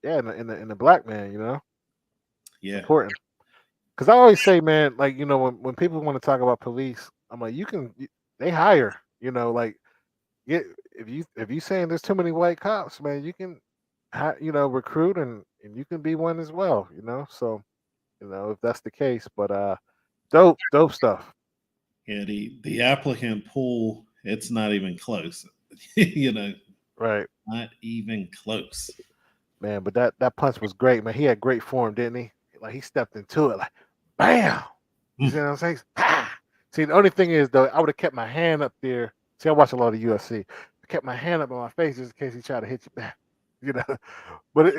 G: in the black man,
F: Yeah,
G: important. Because I always say, man, like when people want to talk about police, I'm like, they hire, if you saying there's too many white cops, man, you can, recruit and you can be one as well, So, if that's the case, but dope stuff.
F: Yeah, the applicant pool, it's not even close.
G: Right.
F: Not even close.
G: Man, but that punch was great, man. He had great form, didn't he? like he stepped into it, like bam. You see what I'm saying? Ah! See, the only thing is though, I would have kept my hand up there. See, I watch a lot of UFC. I kept my hand up on my face just in case he tried to hit you back. You know, but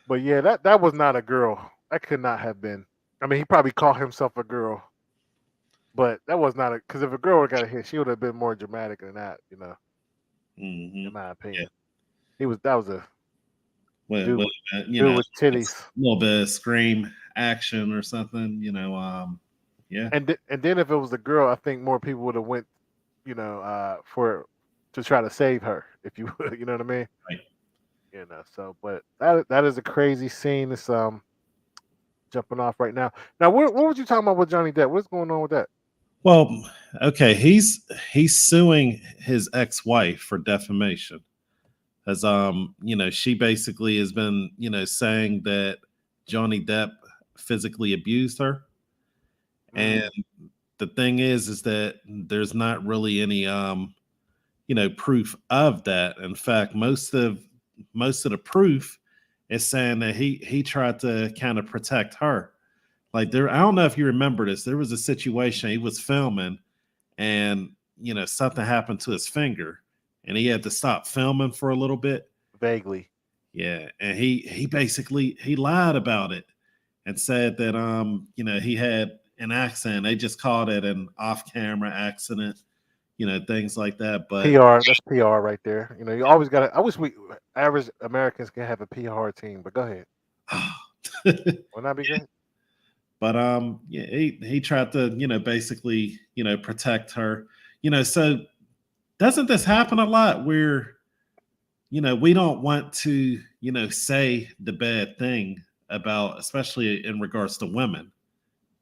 G: but yeah, that was not a girl. That could not have been. I mean, he probably called himself a girl, but that was not a. Because if a girl would have got a hit, she would have been more dramatic than that. You know, in my opinion, that was a dude with titties,
F: a little bit of scream action or something. You know, yeah.
G: And then if it was a girl, I think more people would have went, you know, to try to save her, if you would, you know what I mean?
F: Right.
G: You know, so but that is a crazy scene. It's jumping off right now. Now, what was you talking about with Johnny Depp? What's going on with that?
F: Well, okay, he's suing his ex-wife for defamation. As you know, she basically has been, you know, saying that Johnny Depp physically abused her. And the thing is that there's not really any you know, proof of that. In fact, most of the proof is saying that he tried to kind of protect her. Like I don't know if you remember this. There was a situation he was filming, and you know something happened to his finger, and he had to stop filming for a little bit.
G: Vaguely,
F: yeah. And he basically lied about it and said that you know he had an accident. They just called it an off-camera accident. You know, things like that. But
G: PR, that's PR right there. You know, you always got to. I wish we average Americans can have a PR team, but go ahead. Wouldn't that be great?
F: But yeah, he tried to, you know, basically, you know, protect her. You know, so doesn't this happen a lot where, you know, we don't want to, you know, say the bad thing about, especially in regards to women.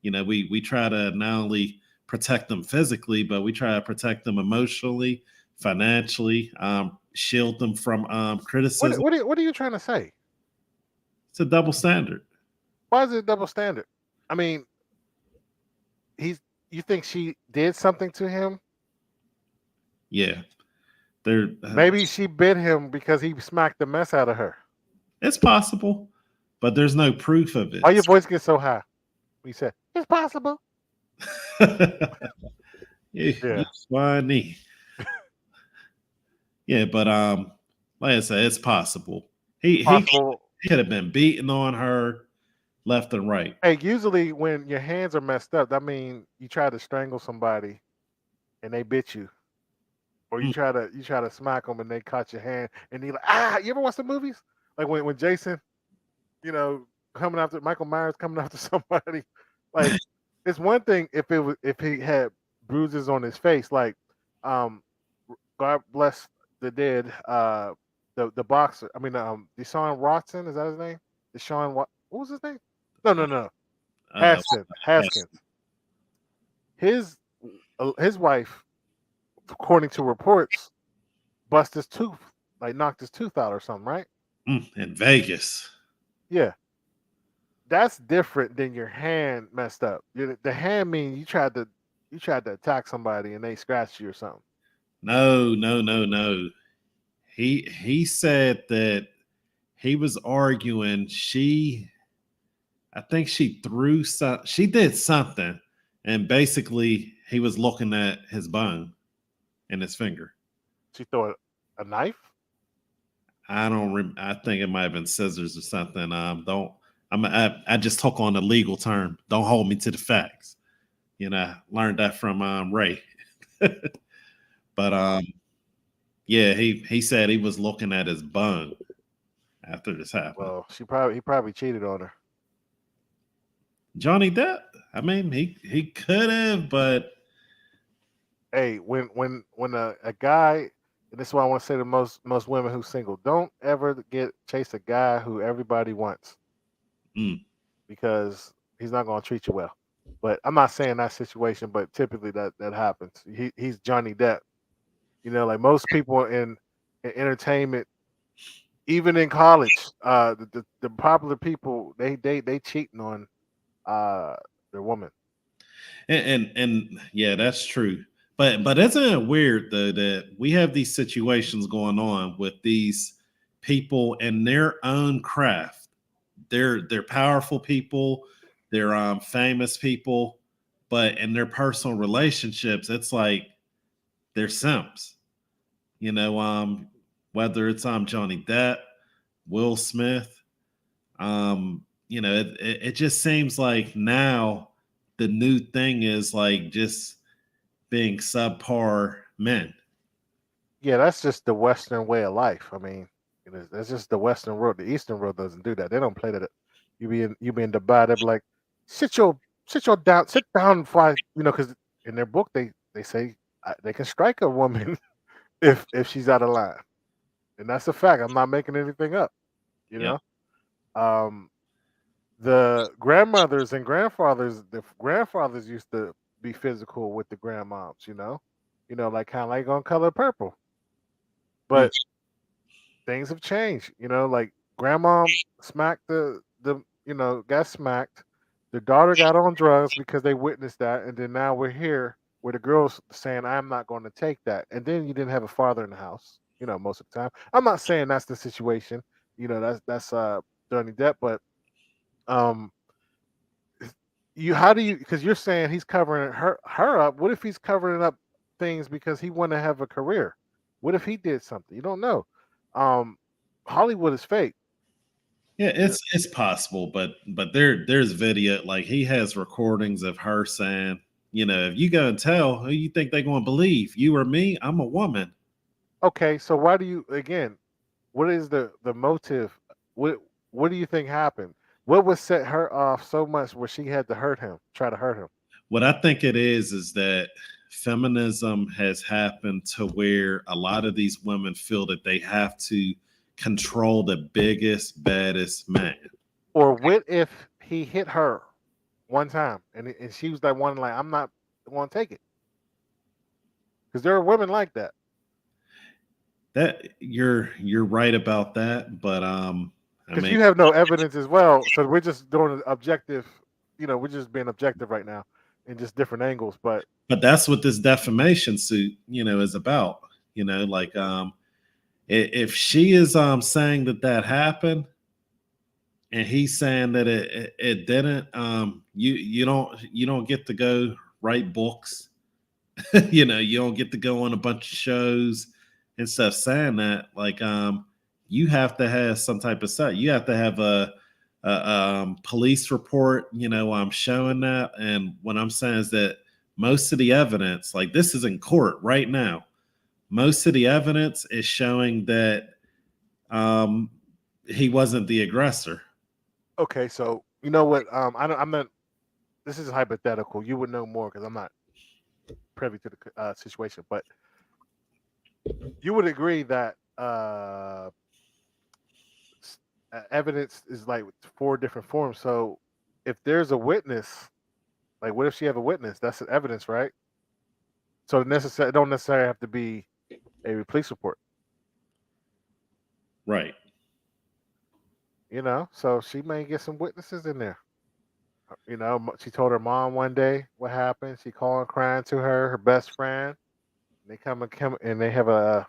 F: You know, we try to not only protect them physically, but we try to protect them emotionally, financially, shield them from criticism.
G: What are you trying to say?
F: It's a double standard.
G: Why is it a double standard? I mean, you think she did something to him?
F: Yeah.
G: Maybe she bit him because he smacked the mess out of her.
F: It's possible, but there's no proof of it.
G: Why your voice gets so high? He said, it's possible.
F: Yeah. Swiney. Yeah, but like I said, it's possible. He could have been beating on her left and right.
G: Hey, usually when your hands are messed up, that means you try to strangle somebody and they bit you. Or you try to smack them and they caught your hand and you're like, you ever watch the movies? Like when Jason, you know, Michael Myers coming after somebody. Like it's one thing if he had bruises on his face, like God bless the dead, the boxer. I mean Deshaun Watson, is that his name? What was his name? No. Haskins. His wife, according to reports, bust his tooth, like knocked his tooth out or something, right?
F: In Vegas.
G: Yeah. That's different than your hand messed up. The hand means you tried to attack somebody and they scratched you or something.
F: No. He said that he was arguing. I think she threw something. She did something, and basically he was looking at his bone and his finger.
G: She threw a knife?
F: I think it might have been scissors or something. I just took on the legal term. Don't hold me to the facts. You know, I learned that from Ray. But yeah, he said he was looking at his bone after this happened.
G: Well, he probably cheated on her.
F: Johnny Depp. I mean, he could have, but
G: hey, when a guy, and this is why I want to say to most women who's single, don't ever chase a guy who everybody wants, because he's not going to treat you well. But I'm not saying that situation, but typically that happens. He's Johnny Depp. You know, like most people in entertainment, even in college, the popular people, they cheating on their woman.
F: And yeah, that's true. But isn't it weird though that we have these situations going on with these people in their own craft they're powerful people, they're famous people, but in their personal relationships, it's like they're simps. Whether it's Johnny Depp, Will Smith, it just seems like now the new thing is like just being subpar men.
G: Yeah, that's just the Western way of life. I mean, that's just the Western world. The Eastern world doesn't do that. They don't play that. You being divided, like sit your sit down, fight. Because in their book they say they can strike a woman if she's out of line, and that's a fact. I'm not making anything up. You
F: Yeah.
G: know, the grandmothers and grandfathers, the grandfathers used to be physical with the grandmoms. Like kind of like on Color Purple, but things have changed. Like grandma smacked got smacked. The daughter got on drugs because they witnessed that, and then now we're here where the girl's saying, "I'm not going to take that." And then you didn't have a father in the house. Most of the time. I'm not saying that's the situation. That's Johnny Depp, but um, how do you? Because you're saying he's covering her up. What if he's covering up things because he want to have a career? What if he did something? You don't know. Hollywood is fake.
F: Yeah, it's possible, but there's video, like he has recordings of her saying, if you go and tell, who you think they're going to believe, you or me? I'm a woman.
G: Okay, so why do you again? What is the motive? What do you think happened? What would set her off so much where she had to try to hurt him?
F: What I think it is that feminism has happened to where a lot of these women feel that they have to control the biggest, baddest man.
G: Or what if he hit her one time and she was that one like, I'm not going to take it? Because there are women like that.
F: That you're right about that, but
G: because you have no evidence as well, so we're just doing an objective. We're just being objective right now in just different angles. But
F: that's what this defamation suit, is about. Like if she is saying that happened, and he's saying that it didn't, you don't get to go write books. You don't get to go on a bunch of shows and stuff saying that. Like you have to have some type of site. You have to have a police report, I'm showing that. And what I'm saying is that most of the evidence, like this is in court right now, most of the evidence is showing that he wasn't the aggressor.
G: Okay, so you know what? I'm not. This is hypothetical. You would know more because I'm not privy to the situation. But you would agree that evidence is like 4 different forms. So if there's a witness, like what if she have a witness? That's evidence, right? So it don't necessarily have to be a police report.
F: Right.
G: So she may get some witnesses in there. She told her mom one day what happened. She called crying to her best friend. They come and they have a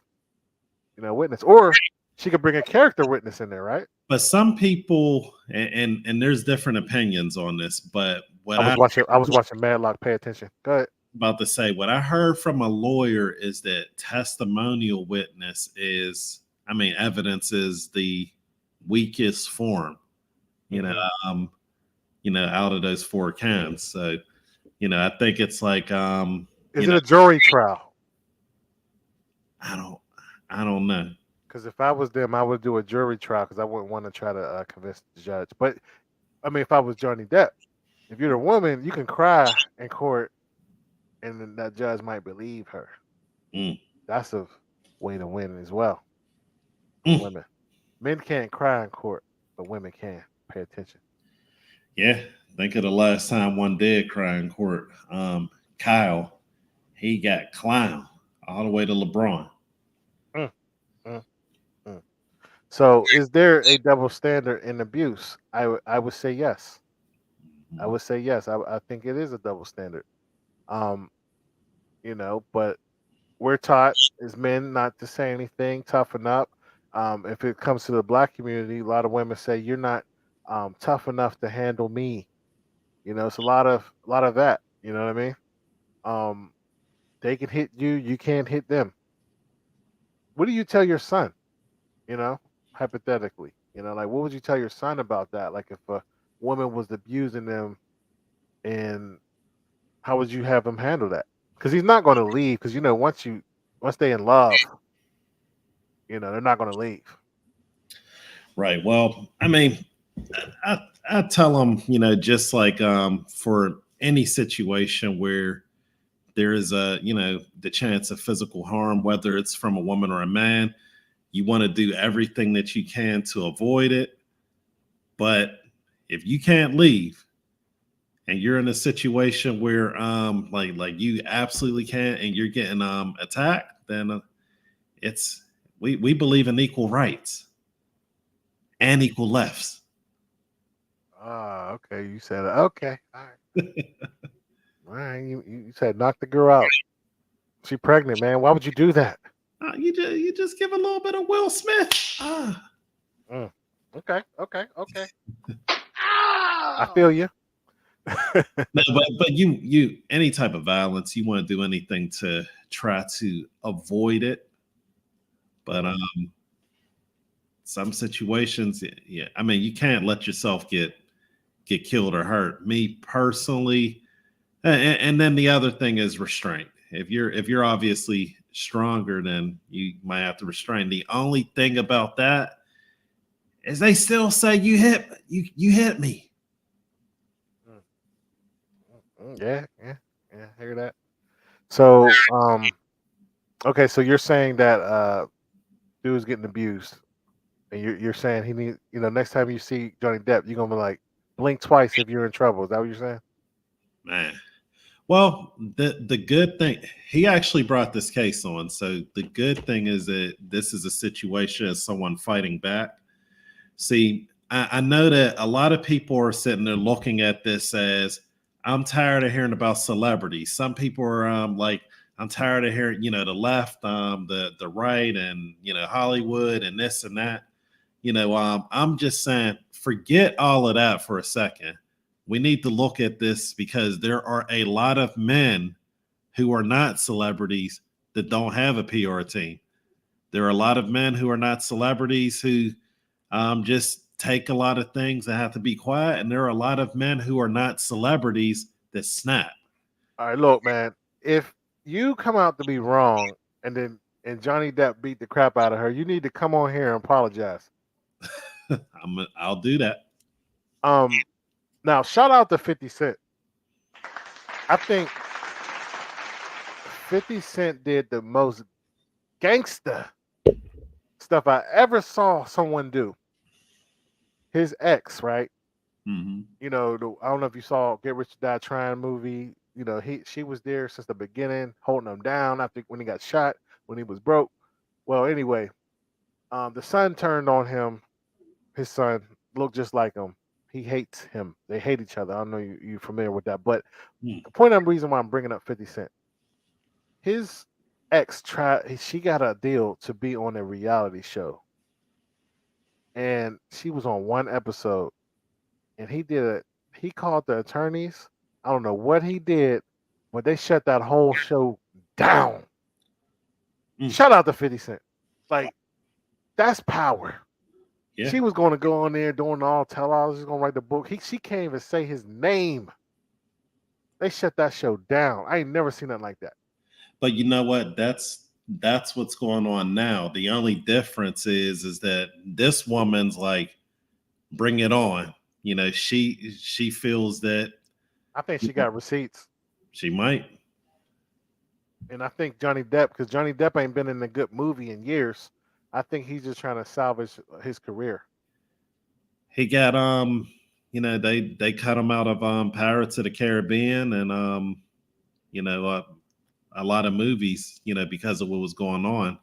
G: witness, or she could bring a character witness in there, right?
F: But some people, and there's different opinions on this. But what
G: I was watching Madlock. Pay attention. Go ahead.
F: About to say, what I heard from a lawyer is that testimonial witness evidence is the weakest form. Out of those 4 counts. So, I think it's like,
G: is it a jury trial?
F: I don't know.
G: Because if I was them, I would do a jury trial because I wouldn't want to try to convince the judge. But I mean, if I was Johnny Depp, if you're a woman, you can cry in court, and then that judge might believe her. That's a way to win as well. Women, men can't cry in court, but women can. Pay attention.
F: Yeah, think of the last time one did cry in court. Kyle, he got clowned all the way to LeBron.
G: So, is there a double standard in abuse? I would say yes. I would say yes. I think it is a double standard. But we're taught as men not to say anything, toughen up. If it comes to the Black community, a lot of women say you're not tough enough to handle me. You know, it's a lot of that. You know what I mean? They can hit you, you can't hit them. What do you tell your son? You know, hypothetically, you know, like what would you tell your son about that? Like if a woman was abusing them, and how would you have him handle that? Because he's not going to leave. Because you know, once they in love, you know, they're not going to leave.
F: Right. Well, I mean, I tell them, you know, just like for any situation where there is the chance of physical harm, whether it's from a woman or a man, you want to do everything that you can to avoid it. But if you can't leave and you're in a situation where like you absolutely can't and you're getting attacked, then it's we believe in equal rights and equal lefts.
G: Ah, okay. You said okay. All right. All right. You said knock the girl out. She pregnant, man. Why would you do that?
F: You just give a little bit of Will Smith.
G: Okay. I feel you.
F: No, but you any type of violence, you want to do anything to try to avoid it. But some situations, yeah, I mean, you can't let yourself get killed or hurt. Me personally, and then the other thing is restraint. If you're obviously stronger, then you might have to restrain. The only thing about that is they still say you hit me.
G: Yeah, I hear that. So, okay, so you're saying that dude's getting abused, and you're saying he needs, you know, next time you see Johnny Depp, you're gonna be like, blink twice if you're in trouble. Is that what you're saying?
F: Man. Well, the good thing, he actually brought this case on. So the good thing is that this is a situation as someone fighting back. See, I know that a lot of people are sitting there looking at this as, I'm tired of hearing about celebrities. Some people are like, I'm tired of hearing, you know, the left, the right, and you know, Hollywood and this and that. You know, I'm just saying, forget all of that for a second. We need to look at this because there are a lot of men who are not celebrities that don't have a PR team. There are a lot of men who are not celebrities who just take a lot of things that have to be quiet. And there are a lot of men who are not celebrities that snap.
G: All right, look, man, if you come out to be wrong and Johnny Depp beat the crap out of her, you need to come on here and apologize.
F: I'll do that.
G: Now, shout out to 50 Cent. I think 50 Cent did the most gangster stuff I ever saw someone do. His ex, right?
F: Mm-hmm.
G: You know, I don't know if you saw Get Rich or Die Trying movie. You know, she was there since the beginning, holding him down. I think when he got shot, when he was broke. Well, anyway, the son turned on him. His son looked just like him. He hates him. They hate each other. I don't know you're familiar with that. But the point of reason why I'm bringing up 50 Cent, his ex she got a deal to be on a reality show. And she was on one episode. And he called the attorneys. I don't know what he did, but they shut that whole show down. Shout out to 50 Cent. Like, that's power. Yeah. She was going to go on there doing all tell-alls. She's going to write the book. She can't even say his name. They shut that show down. I ain't never seen nothing like that.
F: But you know what? That's what's going on now. The only difference is that this woman's like, bring it on. You know, she feels that.
G: I think she got receipts.
F: She might.
G: And I think Johnny Depp, because Johnny Depp ain't been in a good movie in years. I think he's just trying to salvage his career.
F: He got you know, they cut him out of Pirates of the Caribbean and you know, a lot of movies, you know, because of what was going on.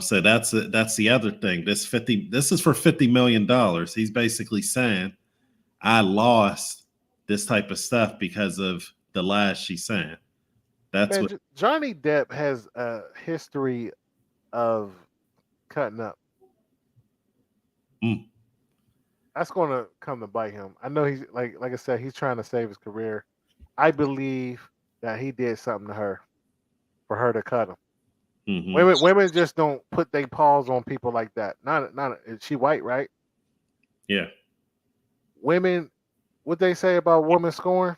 F: So that's the other thing. This is for $50 million. He's basically saying, I lost this type of stuff because of the lies she's saying. That's what
G: Johnny Depp has a history of cutting up. That's going to come to bite him. I know he's like I said, he's trying to save his career. I believe that he did something to her for her to cut him.
F: Mm-hmm.
G: Women just don't put their paws on people like that. Not is she white, right?
F: Yeah.
G: Women, what they say about women scorn?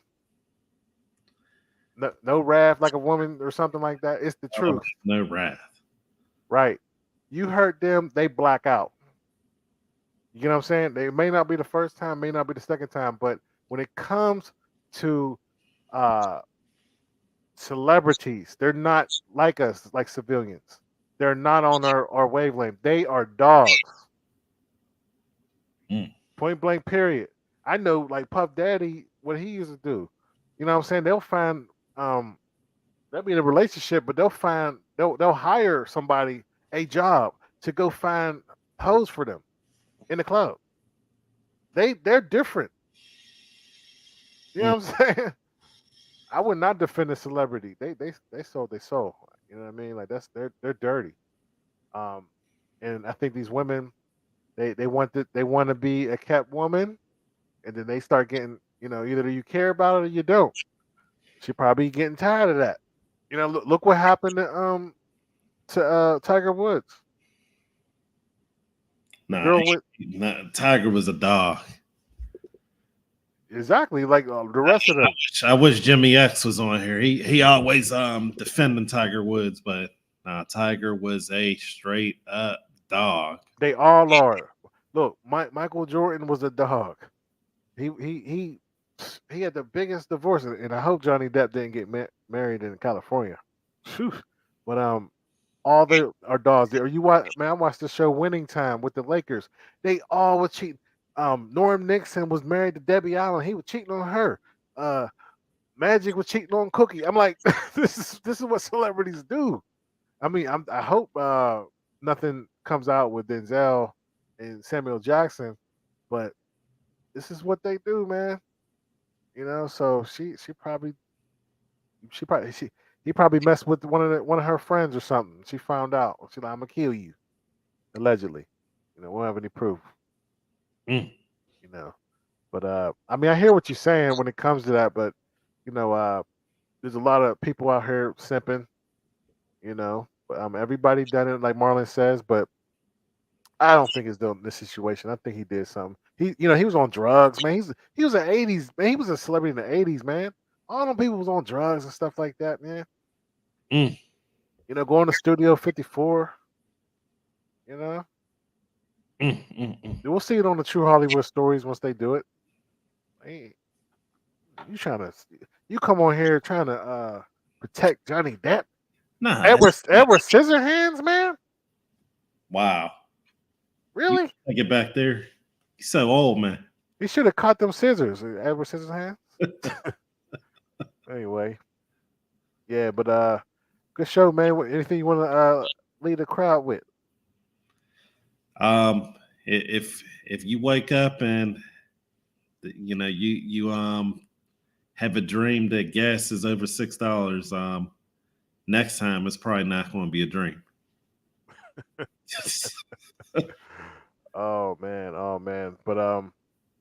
G: No wrath like a woman or something like that. It's the truth.
F: No wrath.
G: Right. You hurt them, they black out. You know what I'm saying? They may not be the first time, may not be the second time, but when it comes to celebrities, they're not like us, like civilians. They're not on our wavelength. They are dogs. Point blank, period. I know, like Puff Daddy, what he used to do. You know what I'm saying? They'll find they'll be in a relationship, but they'll hire somebody a job to go find hoes for them in the club. They're different. You know what I'm saying? I would not defend a celebrity. They sold their soul. You know what I mean? Like they're dirty. And I think these women they want to be a kept woman, and then they start getting, either you care about it or you don't. She probably getting tired of that. Look what happened to Tiger Woods.
F: Tiger was a dog.
G: Exactly, like the rest of them.
F: I wish Jimmy X was on here. He always defending Tiger Woods, but Tiger was a straight up dog.
G: They all are. Look, Michael Jordan was a dog. He had the biggest divorce, and I hope Johnny Depp didn't get married in California. Whew. But all they are dogs. There, I watched the show Winning Time with the Lakers. They all were cheating. Norm Nixon was married to Debbie Allen. He was cheating on her. Magic was cheating on Cookie. I'm like, this is what celebrities do. I mean, I hope nothing comes out with Denzel and Samuel Jackson, but this is what they do, man. So he probably messed with one of her friends or something. She found out. She's like, I'm gonna kill you, allegedly. Won't have any proof. But I mean, I hear what you're saying when it comes to that, but there's a lot of people out here simping. But everybody done it, like Marlon says, but I don't think it's this situation. I think he did something. He was on drugs, man. He was an '80s man. He was a celebrity in the '80s, man. All them people was on drugs and stuff like that, man. Going to Studio 54. We'll see it on the True Hollywood Stories once they do it. Hey, you come on here trying to protect Johnny Depp?
F: Nah,
G: Edward Scissorhands, man.
F: Wow.
G: Really?
F: Get back there. He's so old, man.
G: He should have caught them scissors, Edward Scissorhands. Anyway, yeah, but good show, man. Anything you want to lead the crowd with?
F: If you wake up and you have a dream that gas is over $6, next time it's probably not going to be a dream.
G: Oh man. But all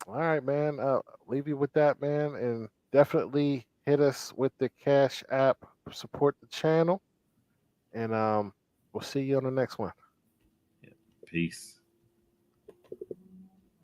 G: right, man. Leave you with that, man, and definitely hit us with the Cash App, support the channel, and we'll see you on the next one.
F: Peace.